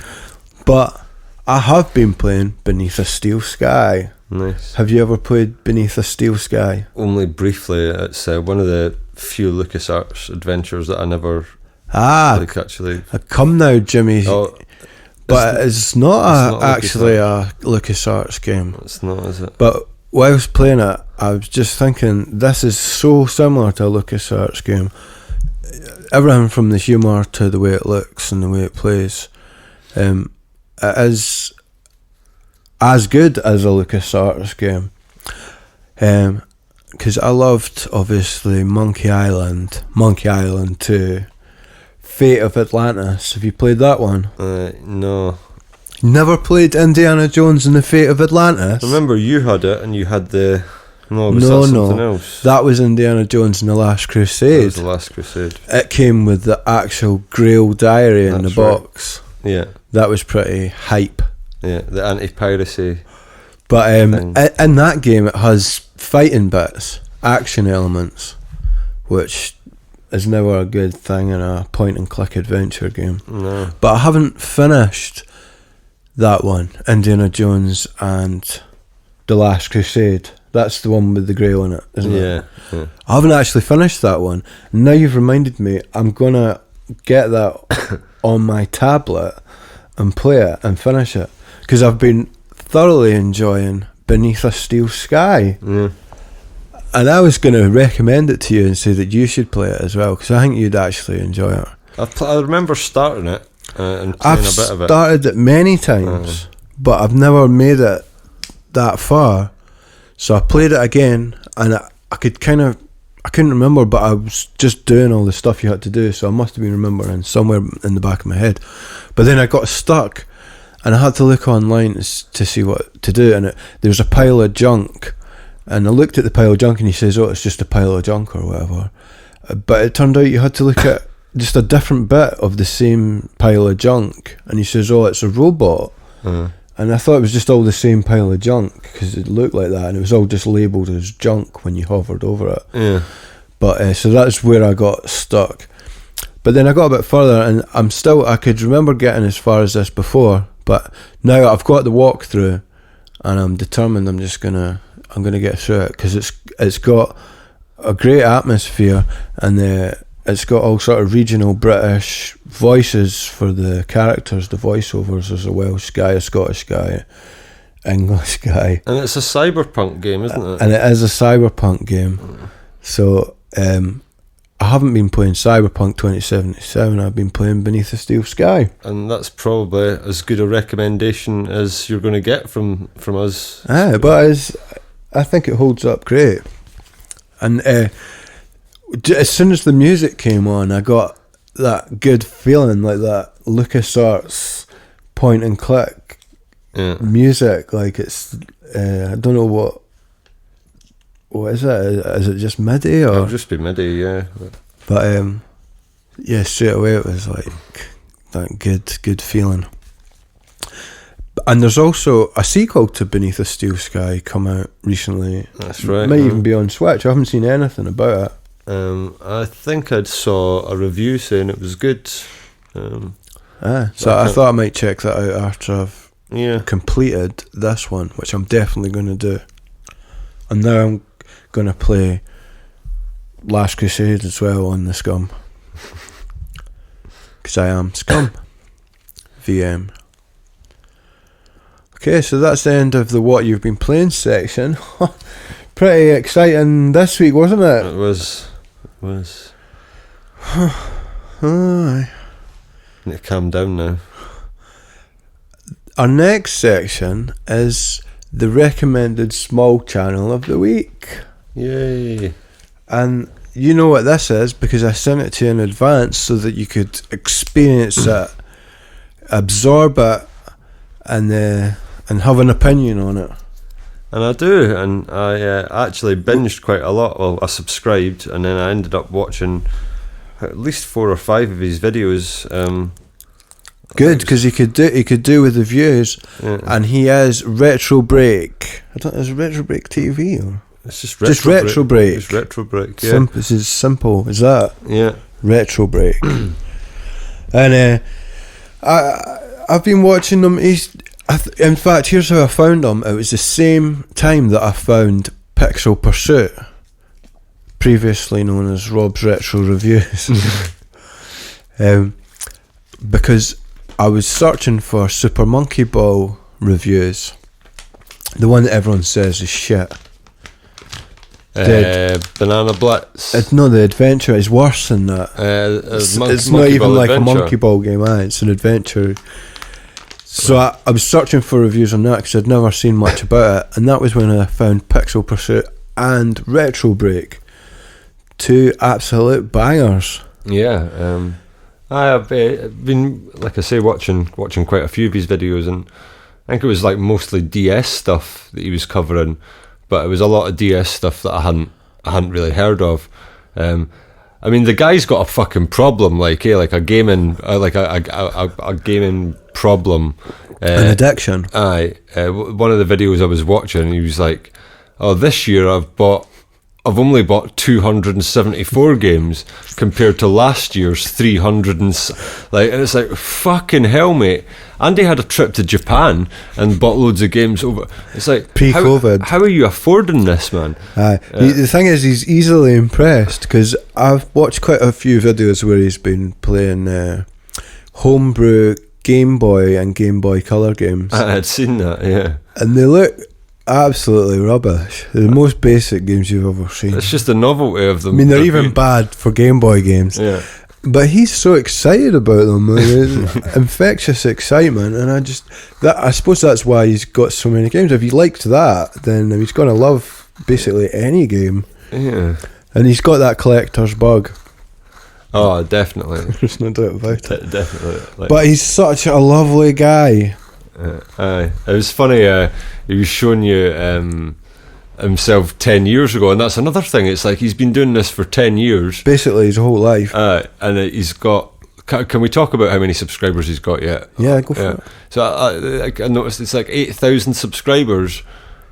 But I have been playing Beneath a Steel Sky. Nice. Have you ever played Beneath a Steel Sky? Only briefly. It's one of the few LucasArts adventures that I never actually. Come now, Jimmy. Oh, but it's not actually a LucasArts game. It's not, is it? But while I was playing it, I was just thinking, this is so similar to a LucasArts game. Everything from the humour to the way it looks and the way it plays. It is as good as a LucasArts game. Because I loved, obviously, Monkey Island 2, Fate of Atlantis. Have you played that one? No. Never played Indiana Jones and the Fate of Atlantis? I remember you had it, and you had the... No, something else? That was Indiana Jones and the Last Crusade. That was the Last Crusade. It came with the actual Grail diary in the box. Right. Yeah. That was pretty hype. Yeah, the anti-piracy. But in that game, it has fighting bits, action elements, which is never a good thing in a point-and-click adventure game. No. But I haven't finished that one, Indiana Jones and The Last Crusade. That's the one with the Grail in it, isn't it? Yeah. I haven't actually finished that one. Now you've reminded me, I'm going to get that on my tablet and play it and finish it. Because I've been thoroughly enjoying Beneath a Steel Sky. Yeah. And I was going to recommend it to you and say that you should play it as well, because I think you'd actually enjoy it. I remember starting it and playing I've a bit of it. started it many times, but I've never made it that far. So I played it again, and I couldn't remember, but I was just doing all the stuff you had to do, so I must have been remembering somewhere in the back of my head. But then I got stuck, and I had to look online to see what to do, and there was a pile of junk, and I looked at the pile of junk, and he says, "Oh, it's just a pile of junk or whatever." But it turned out you had to look at just a different bit of the same pile of junk, and he says, "Oh, it's a robot." And I thought it was just all the same pile of junk because it looked like that, and it was all just labelled as junk when you hovered over it. Yeah. But so that's where I got stuck. But then I got a bit further, and I could remember getting as far as this before, but now I've got the walkthrough, and I'm determined I'm gonna get through it, because it's got a great atmosphere, and it's got all sort of regional British voices for the characters, the voiceovers. There's a Welsh guy, a Scottish guy, English guy. And it's a cyberpunk game, isn't it? And it is a cyberpunk game. So I haven't been playing Cyberpunk 2077, I've been playing Beneath a Steel Sky. And that's probably as good a recommendation as you're going to get from us. But I think it holds up great. And as soon as the music came on, I got that good feeling, like that LucasArts point and click music. Like it's, I don't know what is it? Is it just MIDI or? It'll just be MIDI, yeah. But yeah, straight away it was like that good feeling. And there's also a sequel to Beneath a Steel Sky come out recently. That's right. It might even be on Switch. I haven't seen anything about it. I think I saw a review saying it was good. So I thought I might check that out after I've completed this one, which I'm definitely going to do. And now I'm going to play Last Crusade as well on the Scum. Because I am Scum. VM. Okay, so that's the end of the What You've Been Playing section. Pretty exciting this week, wasn't it? It was. Aye. Need to calm down now. Our next section is the recommended small channel of the week. Yay. And you know what this is because I sent it to you in advance so that you could experience it, absorb it, and have an opinion on it. And I do, and I actually binged quite a lot. Well, I subscribed, and then I ended up watching at least 4 or 5 of his videos. Good, because he could do with the views, and he is Retrobreak. Is it Retrobreak TV or? It's just Retrobreak. It's Retrobreak. Yeah. This is simple as that. Yeah. Retrobreak. And I've been watching them. In fact, here's how I found him. It was the same time that I found Pixel Pursuit, previously known as Rob's Retro Reviews. Because I was searching for Super Monkey Ball reviews. The one that everyone says is shit. Banana Blitz. It's not the adventure, it's worse than that. It's not even like a Monkey Ball game, it's an adventure. So I was searching for reviews on that because I'd never seen much about it, and that was when I found Pixel Pursuit and Retrobreak, 2 absolute bangers. Yeah, I have been, like I say, watching quite a few of his videos, and I think it was like mostly DS stuff that he was covering, but it was a lot of DS stuff that I hadn't really heard of. I mean, the guy's got a fucking problem, like a gaming, a gaming problem. An addiction. Aye. One of the videos I was watching, he was like, "Oh, this year I've bought I've only bought 274 games compared to last year's 300 and it's like, fucking hell, mate. Andy had a trip to Japan and bought loads of games over. It's like, pre-COVID. How are you affording this, man? The thing is, he's easily impressed because I've watched quite a few videos where he's been playing homebrew Game Boy and Game Boy Color games. I had seen that, yeah. And they look absolutely rubbish. They're the most basic games you've ever seen. It's just the novelty of them. I mean, they're even bad for Game Boy games. Yeah. But he's so excited about them. Like, infectious excitement. And I suppose that's why he's got so many games. If he liked that, then he's going to love basically any game. Yeah. And he's got that collector's bug. Oh, definitely. There's no doubt about it. Definitely. But he's such a lovely guy. It was funny. He was showing you himself 10 years ago, and that's another thing. It's like he's been doing this for 10 years, basically his whole life. And he's got. Can we talk about how many subscribers he's got yet? Yeah, go for it. So I noticed it's like 8,000 subscribers,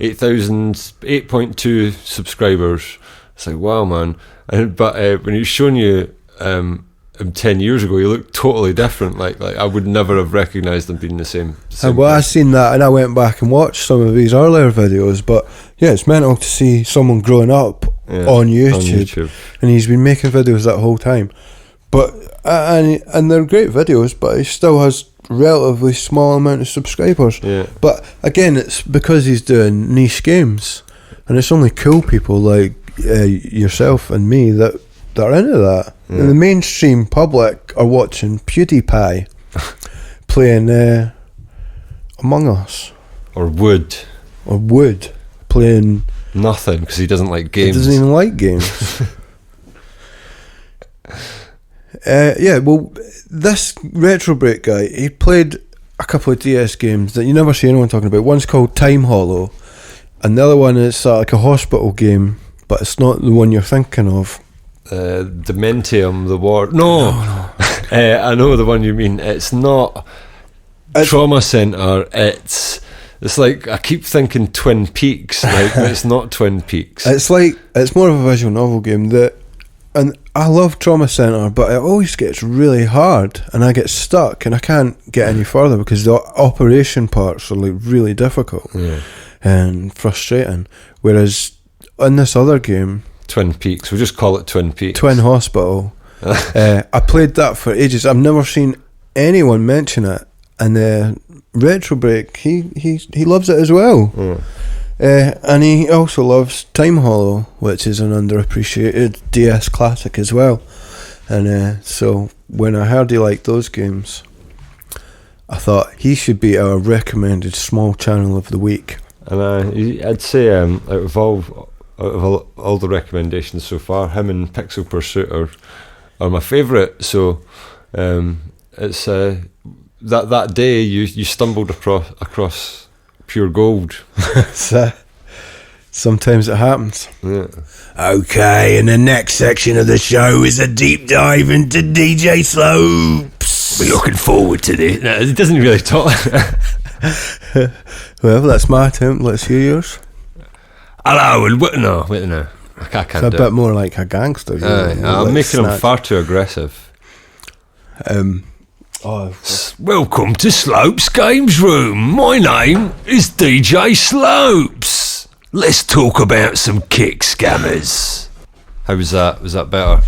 8.2 subscribers. It's like, wow, man. But when he's showing you him 10 years ago, he looked totally different. Like I would never have recognised him being the same. Well, I seen that, and I went back and watched some of his earlier videos. But yeah, it's mental to see someone growing up on YouTube, and he's been making videos that whole time. But and they're great videos, but he still has relatively small amount of subscribers. Yeah. But again, it's because he's doing niche games, and it's only cool people like yourself and me that are into that. Yeah. And the mainstream public are watching PewDiePie playing Among Us, or Wood playing nothing because he doesn't like games. He doesn't even like games. Yeah, well, this Retrobreak guy, he played a couple of DS games that you never see anyone talking about. One's called Time Hollow, and the other one is like a hospital game, but it's not the one you're thinking of. Dementium, the war. No. I know the one you mean. It's not Trauma Center. It's like, I keep thinking Twin Peaks, like, but it's not Twin Peaks. It's more of a visual novel game and I love Trauma Center, but it always gets really hard, and I get stuck, and I can't get any further because the operation parts are like really difficult and frustrating. Whereas in this other game, Twin Peaks, we'll just call it Twin Peaks. Twin Hospital. I played that for ages. I've never seen anyone mention it, and Retrobreak, he loves it as well. And he also loves Time Hollow, which is an underappreciated DS classic as well. And so when I heard he liked those games, I thought he should be our recommended small channel of the week. And I'd say out of all the recommendations so far, him and Pixel Pursuit are my favourite. So it's that day you stumbled across pure gold. Sometimes it happens. Yeah. Okay, and the next section of the show is a deep dive into DJ Slopes. We're looking forward to this. No, it doesn't really talk. Well, that's my attempt. Let's hear yours. Hello, and no, I can't. It's a bit more like a gangster. I'm making him far too aggressive. Welcome to Slopes Games Room. My name is DJ Slopes. Let's talk about some kick scammers. How was that? Was that better?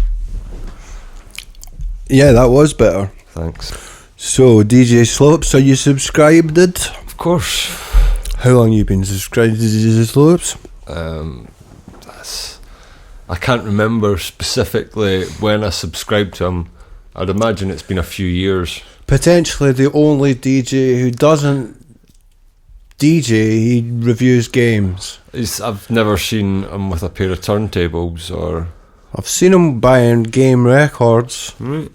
Yeah, that was better. Thanks. So, DJ Slopes, are you subscribed? Of course. How long have you been subscribed to DJ Slopes? I can't remember specifically when I subscribed to him. I'd imagine it's been a few years. Potentially the only DJ who doesn't DJ, he reviews games. I've never seen him with a pair of turntables or... I've seen him buying game records. Right.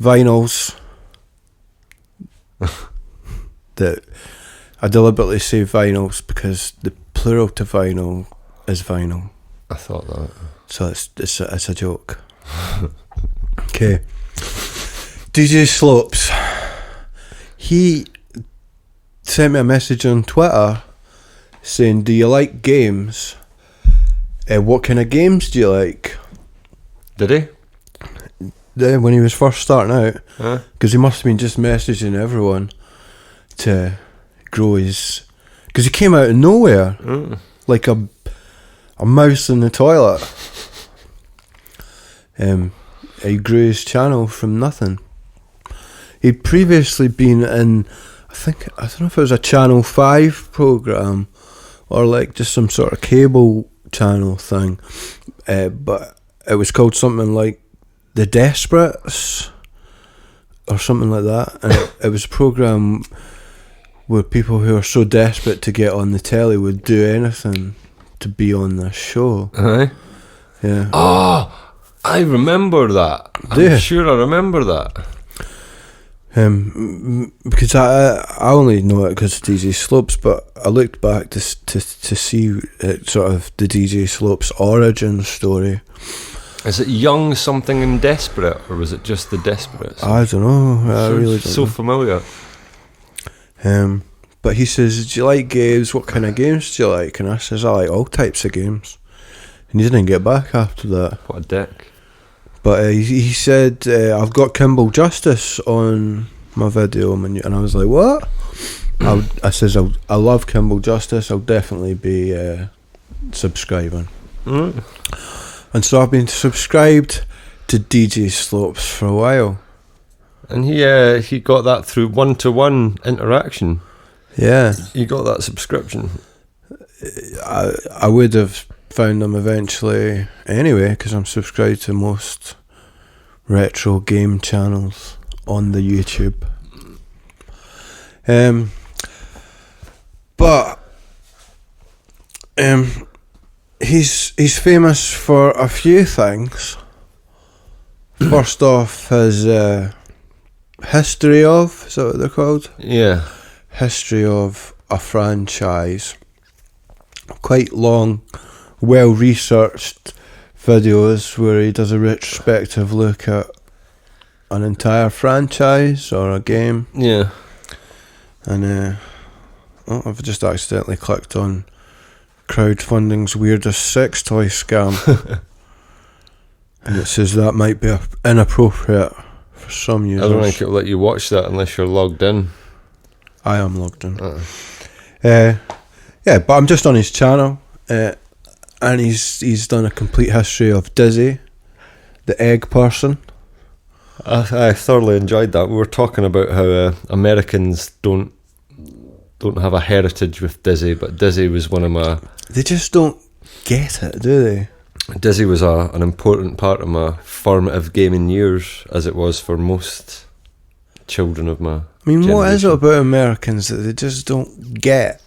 Vinyls. That I deliberately say vinyls because the plural to vinyl is vinyl. I thought that. So it's a joke. Okay. DJ Slopes. He sent me a message on Twitter saying, "Do you like games?" what kind of games do you like? Did he? When he was first starting out, Huh? because he must have been just messaging everyone to grow his. Because he came out of nowhere, like a mouse in the toilet. He grew his channel from nothing. He'd previously been in, I don't know if it was a Channel 5 programme or like just some sort of cable channel thing, but it was called something like The Desperates or something like that, and it was a programme where people who are so desperate to get on the telly would do anything to be on this show. Aye. Yeah. Oh, I remember that. I'm sure I remember that. Because I only know it because of DJ Slopes, but I looked back to see sort of the DJ Slopes origin story. Is it Young Something and Desperate, or was it just the Desperates? I don't know. I really don't so know. Familiar. But he says, do you like games? What kind of games do you like? And I says, I like all types of games. And he didn't get back after that. What a dick. But he said, I've got Kimball Justice on my video menu. And I was like, what? I says, I love Kimball Justice. I'll definitely be subscribing. And so I've been subscribed to DJ Slopes for a while. And he got that through one-to-one interaction. Yeah. You got that subscription. I would have found them eventually anyway, because I'm subscribed to most retro game channels on the YouTube. But he's famous for a few things. First off, his history of, is that what they're called? Yeah. History of a franchise. Quite long, well researched videos where he does a retrospective look at an entire franchise or a game. Yeah. And I've just accidentally clicked on crowdfunding's weirdest sex toy scam. And it says that might be inappropriate for some users. I don't think it'll let you watch that unless you're logged in. I am logged in. Yeah, but I'm just on his channel, and he's done a complete history of Dizzy, the egg person. I thoroughly enjoyed that. We were talking about how Americans don't have a heritage with Dizzy, but Dizzy was one of my... They just don't get it, do they? Dizzy was an important part of my formative gaming years, as it was for most children of my generation. What is it about Americans that they just don't get?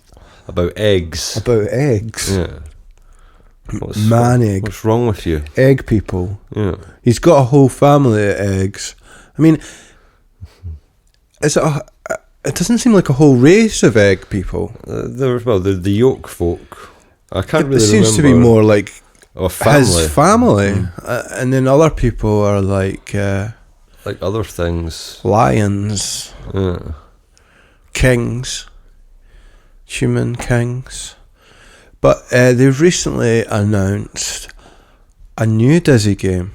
About eggs. About eggs? Yeah. Egg. What's wrong with you? Egg people. Yeah. He's got a whole family of eggs. Is it it doesn't seem like a whole race of egg people. They're the yolk folk. I can't really remember. It seems to be more like family. His family. And then other people are like other things. Lions. Yeah. Kings. Human kings. But they've recently announced a new Dizzy game.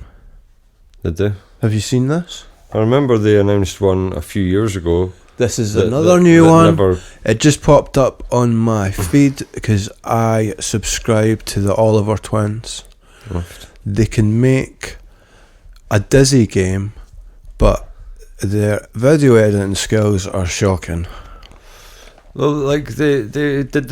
Did they? Have you seen this? I remember they announced one a few years ago. This is another new one. It just popped up on my feed because I subscribe to the Oliver Twins. Right. They can make a Dizzy game, but their video editing skills are shocking. Well, like they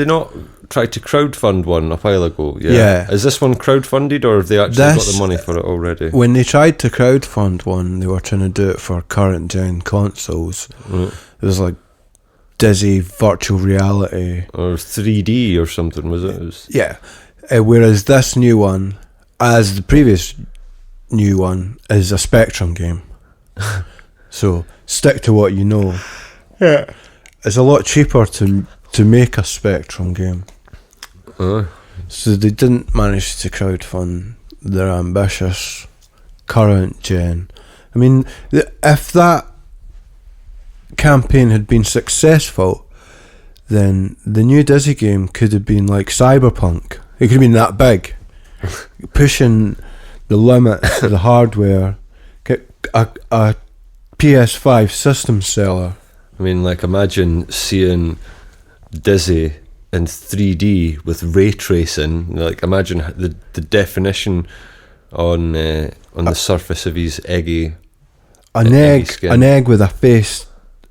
not try to crowdfund one a while ago? Yeah. Is this one crowdfunded, or have they actually got the money for it already? When they tried to crowdfund one, they were trying to do it for current gen consoles. Right. It was like Dizzy virtual reality or 3D or something, was it? Yeah. Whereas this new one, as the previous new one, is a Spectrum game. So stick to what you know. Yeah. It's a lot cheaper to make a Spectrum game. So they didn't manage to crowdfund their ambitious current gen. If that campaign had been successful, then the new Dizzy game could have been like Cyberpunk. It could have been that big. pushing the limits of the hardware. Get a PS5 system seller. I mean, like, imagine seeing Dizzy in 3D with ray tracing. Like, imagine the definition on the surface of his eggy. An egg with a face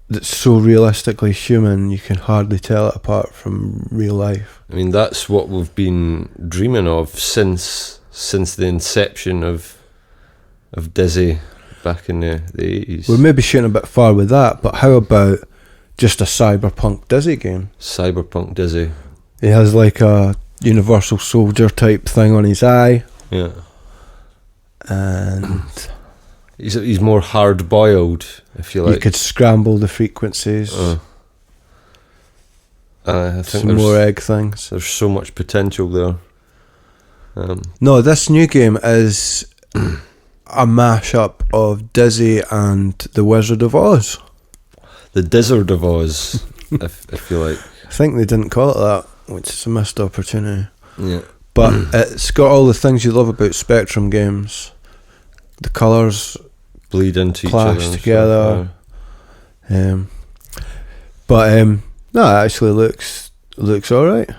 that's so realistically human you can hardly tell it apart from real life. I mean, that's what we've been dreaming of since the inception of Dizzy back in the 80s. We're maybe shooting a bit far with that, but how about just a Cyberpunk Dizzy game? Cyberpunk Dizzy. He has like a Universal Soldier type thing on his eye. Yeah. And he's more hard boiled, if you like. You could scramble the frequencies. I think some more egg things. There's so much potential there. No, this new game is a mashup of Dizzy and The Wizard of Oz. The Dizzard of Oz, if you like. I think they didn't call it that, which is a missed opportunity. Yeah. But it's got all the things you love about Spectrum games. The colours bleed into each other. Clash together. No, it actually looks alright.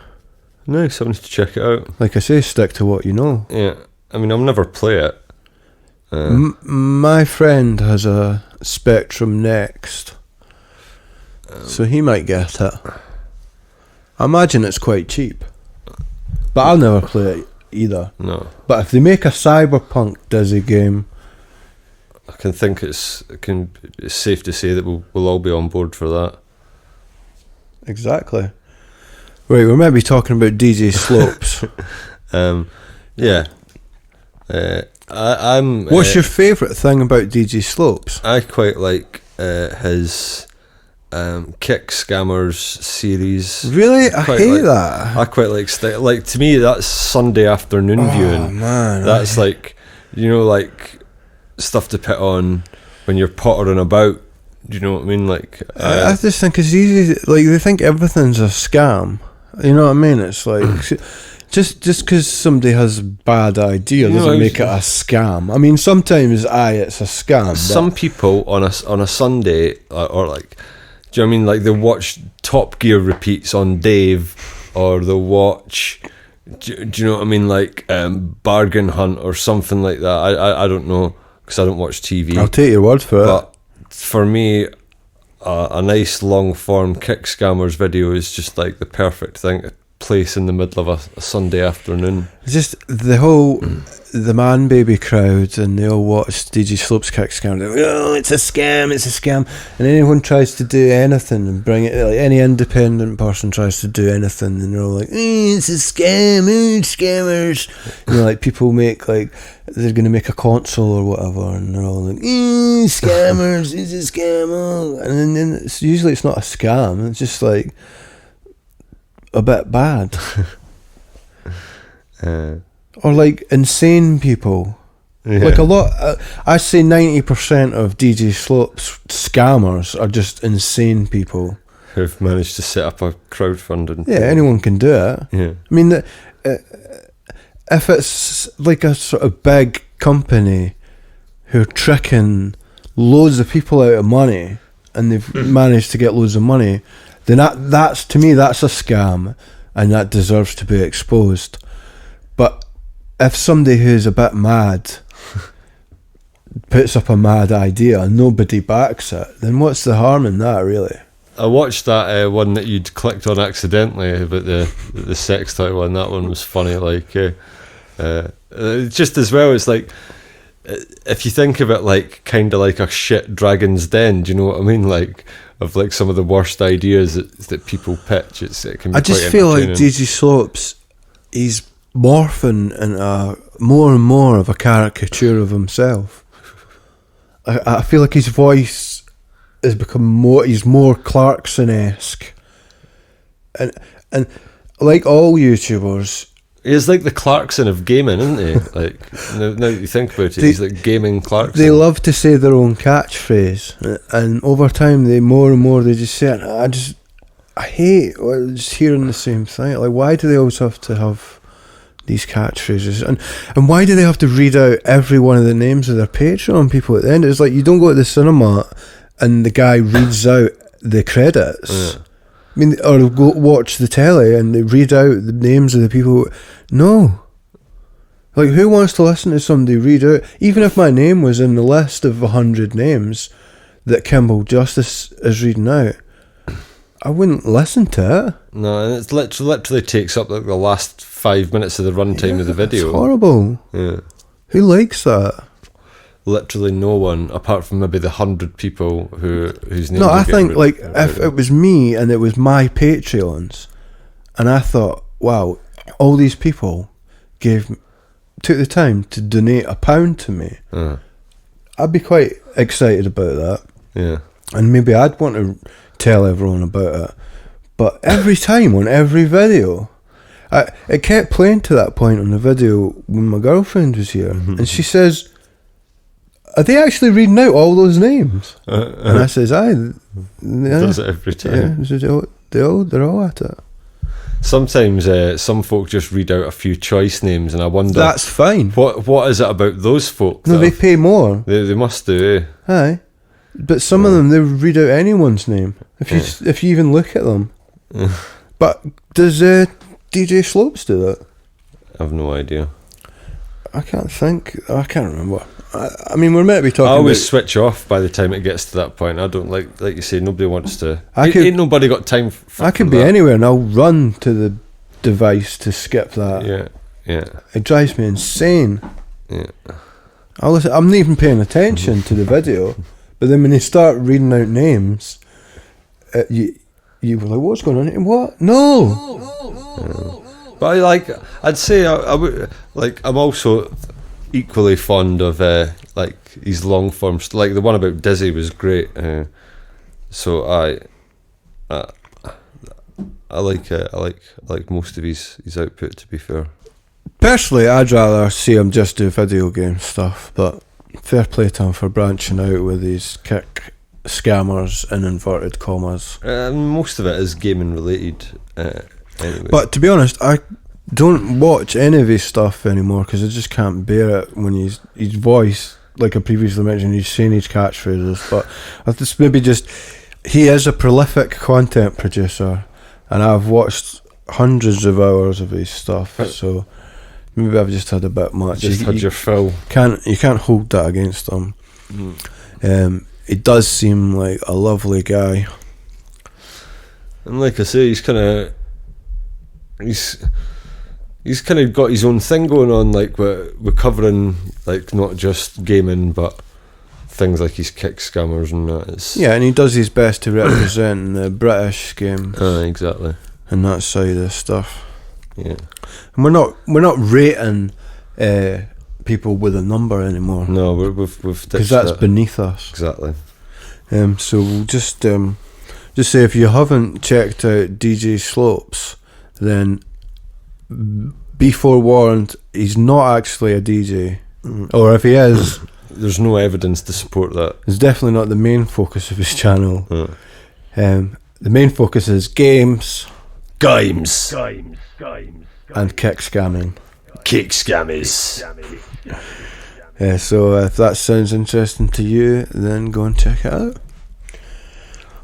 No, something to check it out. Like I say, stick to what you know. Yeah. I mean, I'll never play it. My friend has a Spectrum Next, so he might get it. I imagine it's quite cheap, but I'll never play it either. No. But if they make a Cyberpunk Dizzy game, I can think it's safe to say that we'll all be on board for that. Exactly. Right, we're maybe talking about DJ Slopes. Yeah. I'm. What's your favourite thing about DJ Slopes? I quite like his Kick Scammers series. Really? I hate that. I quite like to me that's Sunday afternoon viewing. Man, that's like, like stuff to put on when you're pottering about. Do you know what I mean? Like, I just think it's easy. Like, they think everything's a scam. You know what I mean? It's like just because somebody has a bad idea doesn't make it a scam. I mean, sometimes it's a scam. Some people on a Sunday or like, do you know what I mean? Like, they watch Top Gear repeats on Dave, or they'll watch. Do you know what I mean? Like Bargain Hunt or something like that. I don't know, because I don't watch TV. I'll take your word for it. But for me, a nice long form Kick Scammers video is just like the perfect thing to place in the middle of a Sunday afternoon. Just the whole the man baby crowd, and they all watch DJ Slopes Kick Scam. They're like, oh, it's a scam. And anyone tries to do anything and bring it, like any independent person tries to do anything, and they're all like, it's a scam, scammers. Like, people make, like, they're going to make a console or whatever, and they're all like, scammers, it's a scam. And then it's not a scam, it's just like a bit bad. Or like insane people. Yeah. Like a lot, I'd say 90% of DJ Slopes scammers are just insane people who've managed to set up a crowdfunding. Yeah, anyone can do it. Yeah. I mean, if it's like a sort of big company who are tricking loads of people out of money, and they've managed to get loads of money, then that's to me, that's a scam, and that deserves to be exposed. But if somebody who's a bit mad puts up a mad idea and nobody backs it, then what's the harm in that, really? I watched that one that you'd clicked on accidentally about the sex toy one. That one was funny. Like, just as well, it's like, if you think of it like kind of like a shit Dragon's Den, do you know what I mean? Like, of like some of the worst ideas that people pitch. It can be. I just feel like DJ Slopes, he's morphing into more and more of a caricature of himself. I feel like his voice has become more. He's more Clarkson-esque, and like all YouTubers, he's like the Clarkson of gaming, isn't he? Like, now that you think about it, he's like gaming Clarkson. They love to say their own catchphrase, and over time, more and more they just say it. I hate just hearing the same thing. Like, why do they always have to have these catchphrases, and why do they have to read out every one of the names of their Patreon people at the end? It's like you don't go to the cinema and the guy reads out the credits. Yeah. I mean, or go watch the telly and they read out the names of the people. No. Like, who wants to listen to somebody read out? Even if my name was in the list of 100 names that Kimball Justice is reading out, I wouldn't listen to it. No, and it literally takes up like the last 5 minutes of the runtime of the video. It's horrible. Yeah. Who likes that? Literally no one, apart from maybe the 100 people whose names. No, I think like if it was me and it was my Patreons, and I thought, wow, all these people took the time to donate £1 to me, I'd be quite excited about that. Yeah. And maybe I'd want to tell everyone about it. But every time on every video, it kept playing to that point on the video when my girlfriend was here, and she says, "Are they actually reading out all those names?" And I says, "Aye." Does it every time. Yeah, they're all at it. Sometimes some folk just read out a few choice names, and I wonder that's fine. What is it about those folk? No, they pay more. They must do. Aye, but some of them they read out anyone's name if you even look at them. But does DJ Slopes do that? I have no idea. I can't think. I can't remember. I mean, we're meant to be talking. I always switch off by the time it gets to that point. I don't like you say. Nobody wants to. Ain't nobody got time. I could be anywhere, and I'll run to the device to skip that. Yeah. It drives me insane. Yeah. I'm not even paying attention to the video, but then when they start reading out names, you were like, "What's going on? And what? No." But I'd say I would like. I'm also equally fond of these long form, like the one about Dizzy was great. So I like most of his output, to be fair. Personally, I'd rather see him just do video game stuff, but fair play to him for branching out with these kick scammers in inverted commas. Most of it is gaming related. Anyway. But to be honest, I don't watch any of his stuff anymore because I just can't bear it when his voice, like I previously mentioned, he's saying his catchphrases. But I just he is a prolific content producer, and I've watched hundreds of hours of his stuff. So maybe I've just had a bit much. Just had your fill. You can't hold that against him. He does seem like a lovely guy, and like I say, he's kind of got his own thing going on. Like we're covering like not just gaming, but things like his kick scammers and that. Yeah, and he does his best to represent the British game. Exactly. And that side of stuff. Yeah. And we're not rating people with a number anymore. No, we've because that's beneath us. Exactly. So we'll just say if you haven't checked out DJ Slopes, then be forewarned, he's not actually a DJ. Or if he is, there's no evidence to support that. It's definitely not the main focus of his channel. The main focus is games, and kick scamming. Kick scammers. So if that sounds interesting to you, then go and check it out.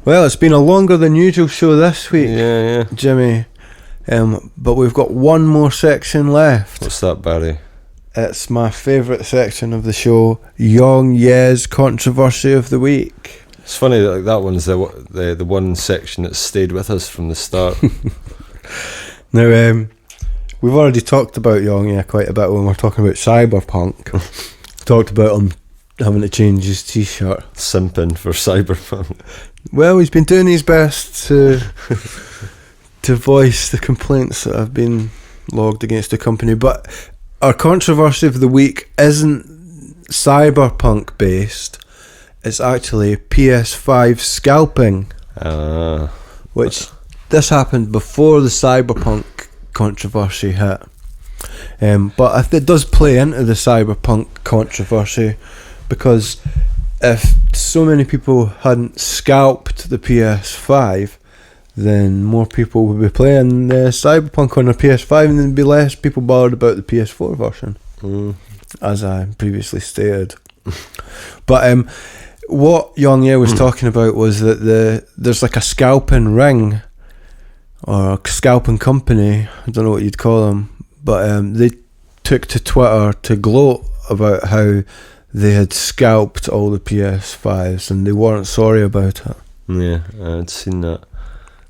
Well, it's been a longer than usual show this week, Yeah. Jimmy. But we've got one more section left. What's that, Barry? It's my favourite section of the show, Young Ye's Controversy of the Week. It's funny that that one's the one section that stayed with us from the start. Now, we've already talked about Young Ye quite a bit when we're talking about Cyberpunk. Talked about him having to change his t-shirt. Simping for Cyberpunk. Well, he's been doing his best to voice the complaints that have been logged against the company. But our controversy of the week isn't Cyberpunk based. It's actually PS5 scalping. Which this happened before the Cyberpunk controversy hit. But it does play into the Cyberpunk controversy, because if so many people hadn't scalped the PS5, then more people would be playing Cyberpunk on their PS5, and there'd be less people bothered about the PS4 version, as I previously stated. But what Young Ye was talking about was that there's like a scalping ring or a scalping company, I don't know what you'd call them, but they took to Twitter to gloat about how they had scalped all the PS5s and they weren't sorry about it. Yeah, I'd seen that.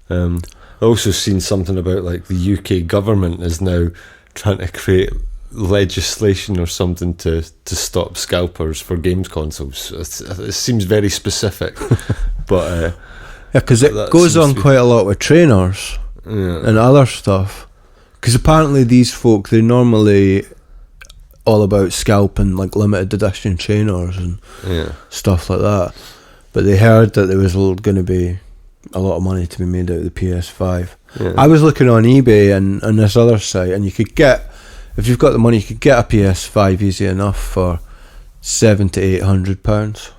I also seen something about like the UK government is now trying to create legislation or something to stop scalpers for games consoles. It seems very specific, but yeah, because it goes on quite a lot with trainers and other stuff. Because apparently these folk, they're normally all about scalping like limited edition trainers and stuff like that. But they heard that there was going to be a lot of money to be made out of the PS5. Yeah. I was looking on eBay and on this other site, and you could get, if you've got the money, you could get a PS5 easy enough for £700 to £800.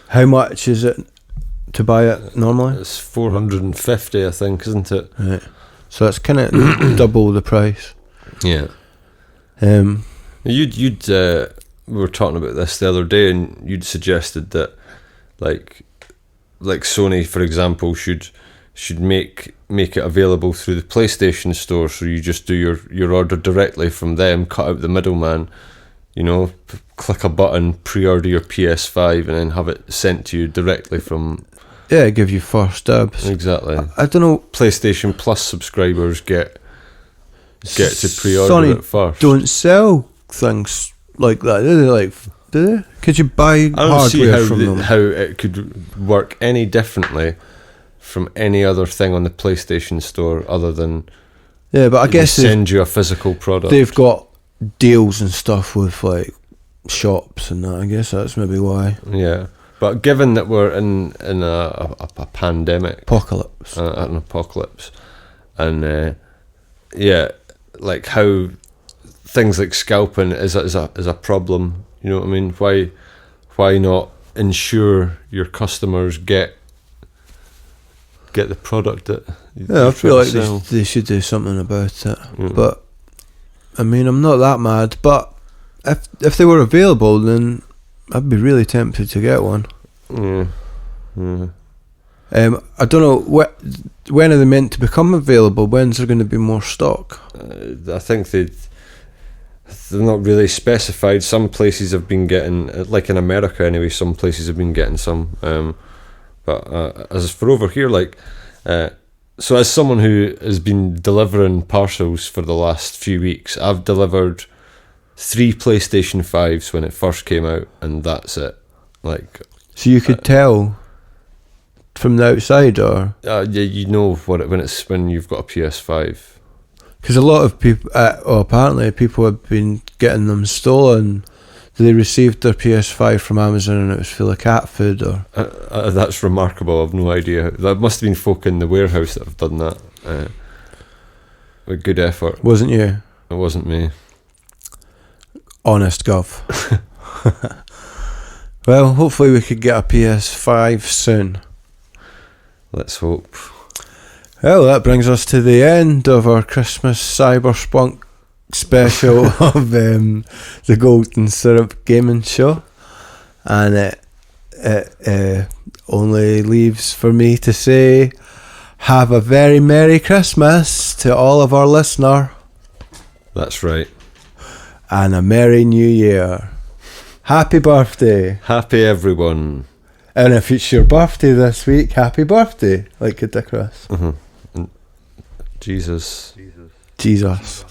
How much is it to buy it normally? It's 450, I think, isn't it? Right. So it's kind of double the price. Yeah. We were talking about this the other day, and you'd suggested that, like Sony, for example, should make it available through the PlayStation Store, so you just do your order directly from them, cut out the middleman, click a button, pre-order your PS5, and then have it sent to you directly from... Yeah, give you first dibs. Exactly. I don't know... PlayStation Plus subscribers get to pre-order Sony it first. Don't sell things like that, do they? Could you buy hardware from them? How it could work any differently from any other thing on the PlayStation Store other than but I guess send you a physical product. They've got deals and stuff with like shops and that. I guess that's maybe why. Yeah, but given that we're in a pandemic, an apocalypse, and like how things like scalping is a problem. You know what I mean? Why not ensure your customers get the product that I feel like they should do something about it. But I mean, I'm not that mad, but if they were available, then I'd be really tempted to get one. I don't know when are they meant to become available? When's there going to be more stock? I think they're not really specified. Some places have been getting, like in America anyway, some places have been getting some. But as for over here, so as someone who has been delivering parcels for the last few weeks, I've delivered 3 PlayStation 5s when it first came out, and that's it. So you could tell from the outside, or you know when you've got a PS5. Because a lot of people, apparently people have been getting them stolen. They received their PS5 from Amazon and it was full of cat food. Or that's remarkable. I've no idea. That must have been folk in the warehouse that have done that. With good effort. Wasn't you? It wasn't me. Honest gov. Well, hopefully we could get a PS5 soon. Let's hope. Well, that brings us to the end of our Christmas Cyberpunk special of the Golden Syrup Gaming Show, and it only leaves for me to say have a very Merry Christmas to all of our listener. That's right. And a Merry New Year. Happy birthday. Happy everyone. And if it's your birthday this week, happy birthday, like a Dick Ross. Jesus. Jesus.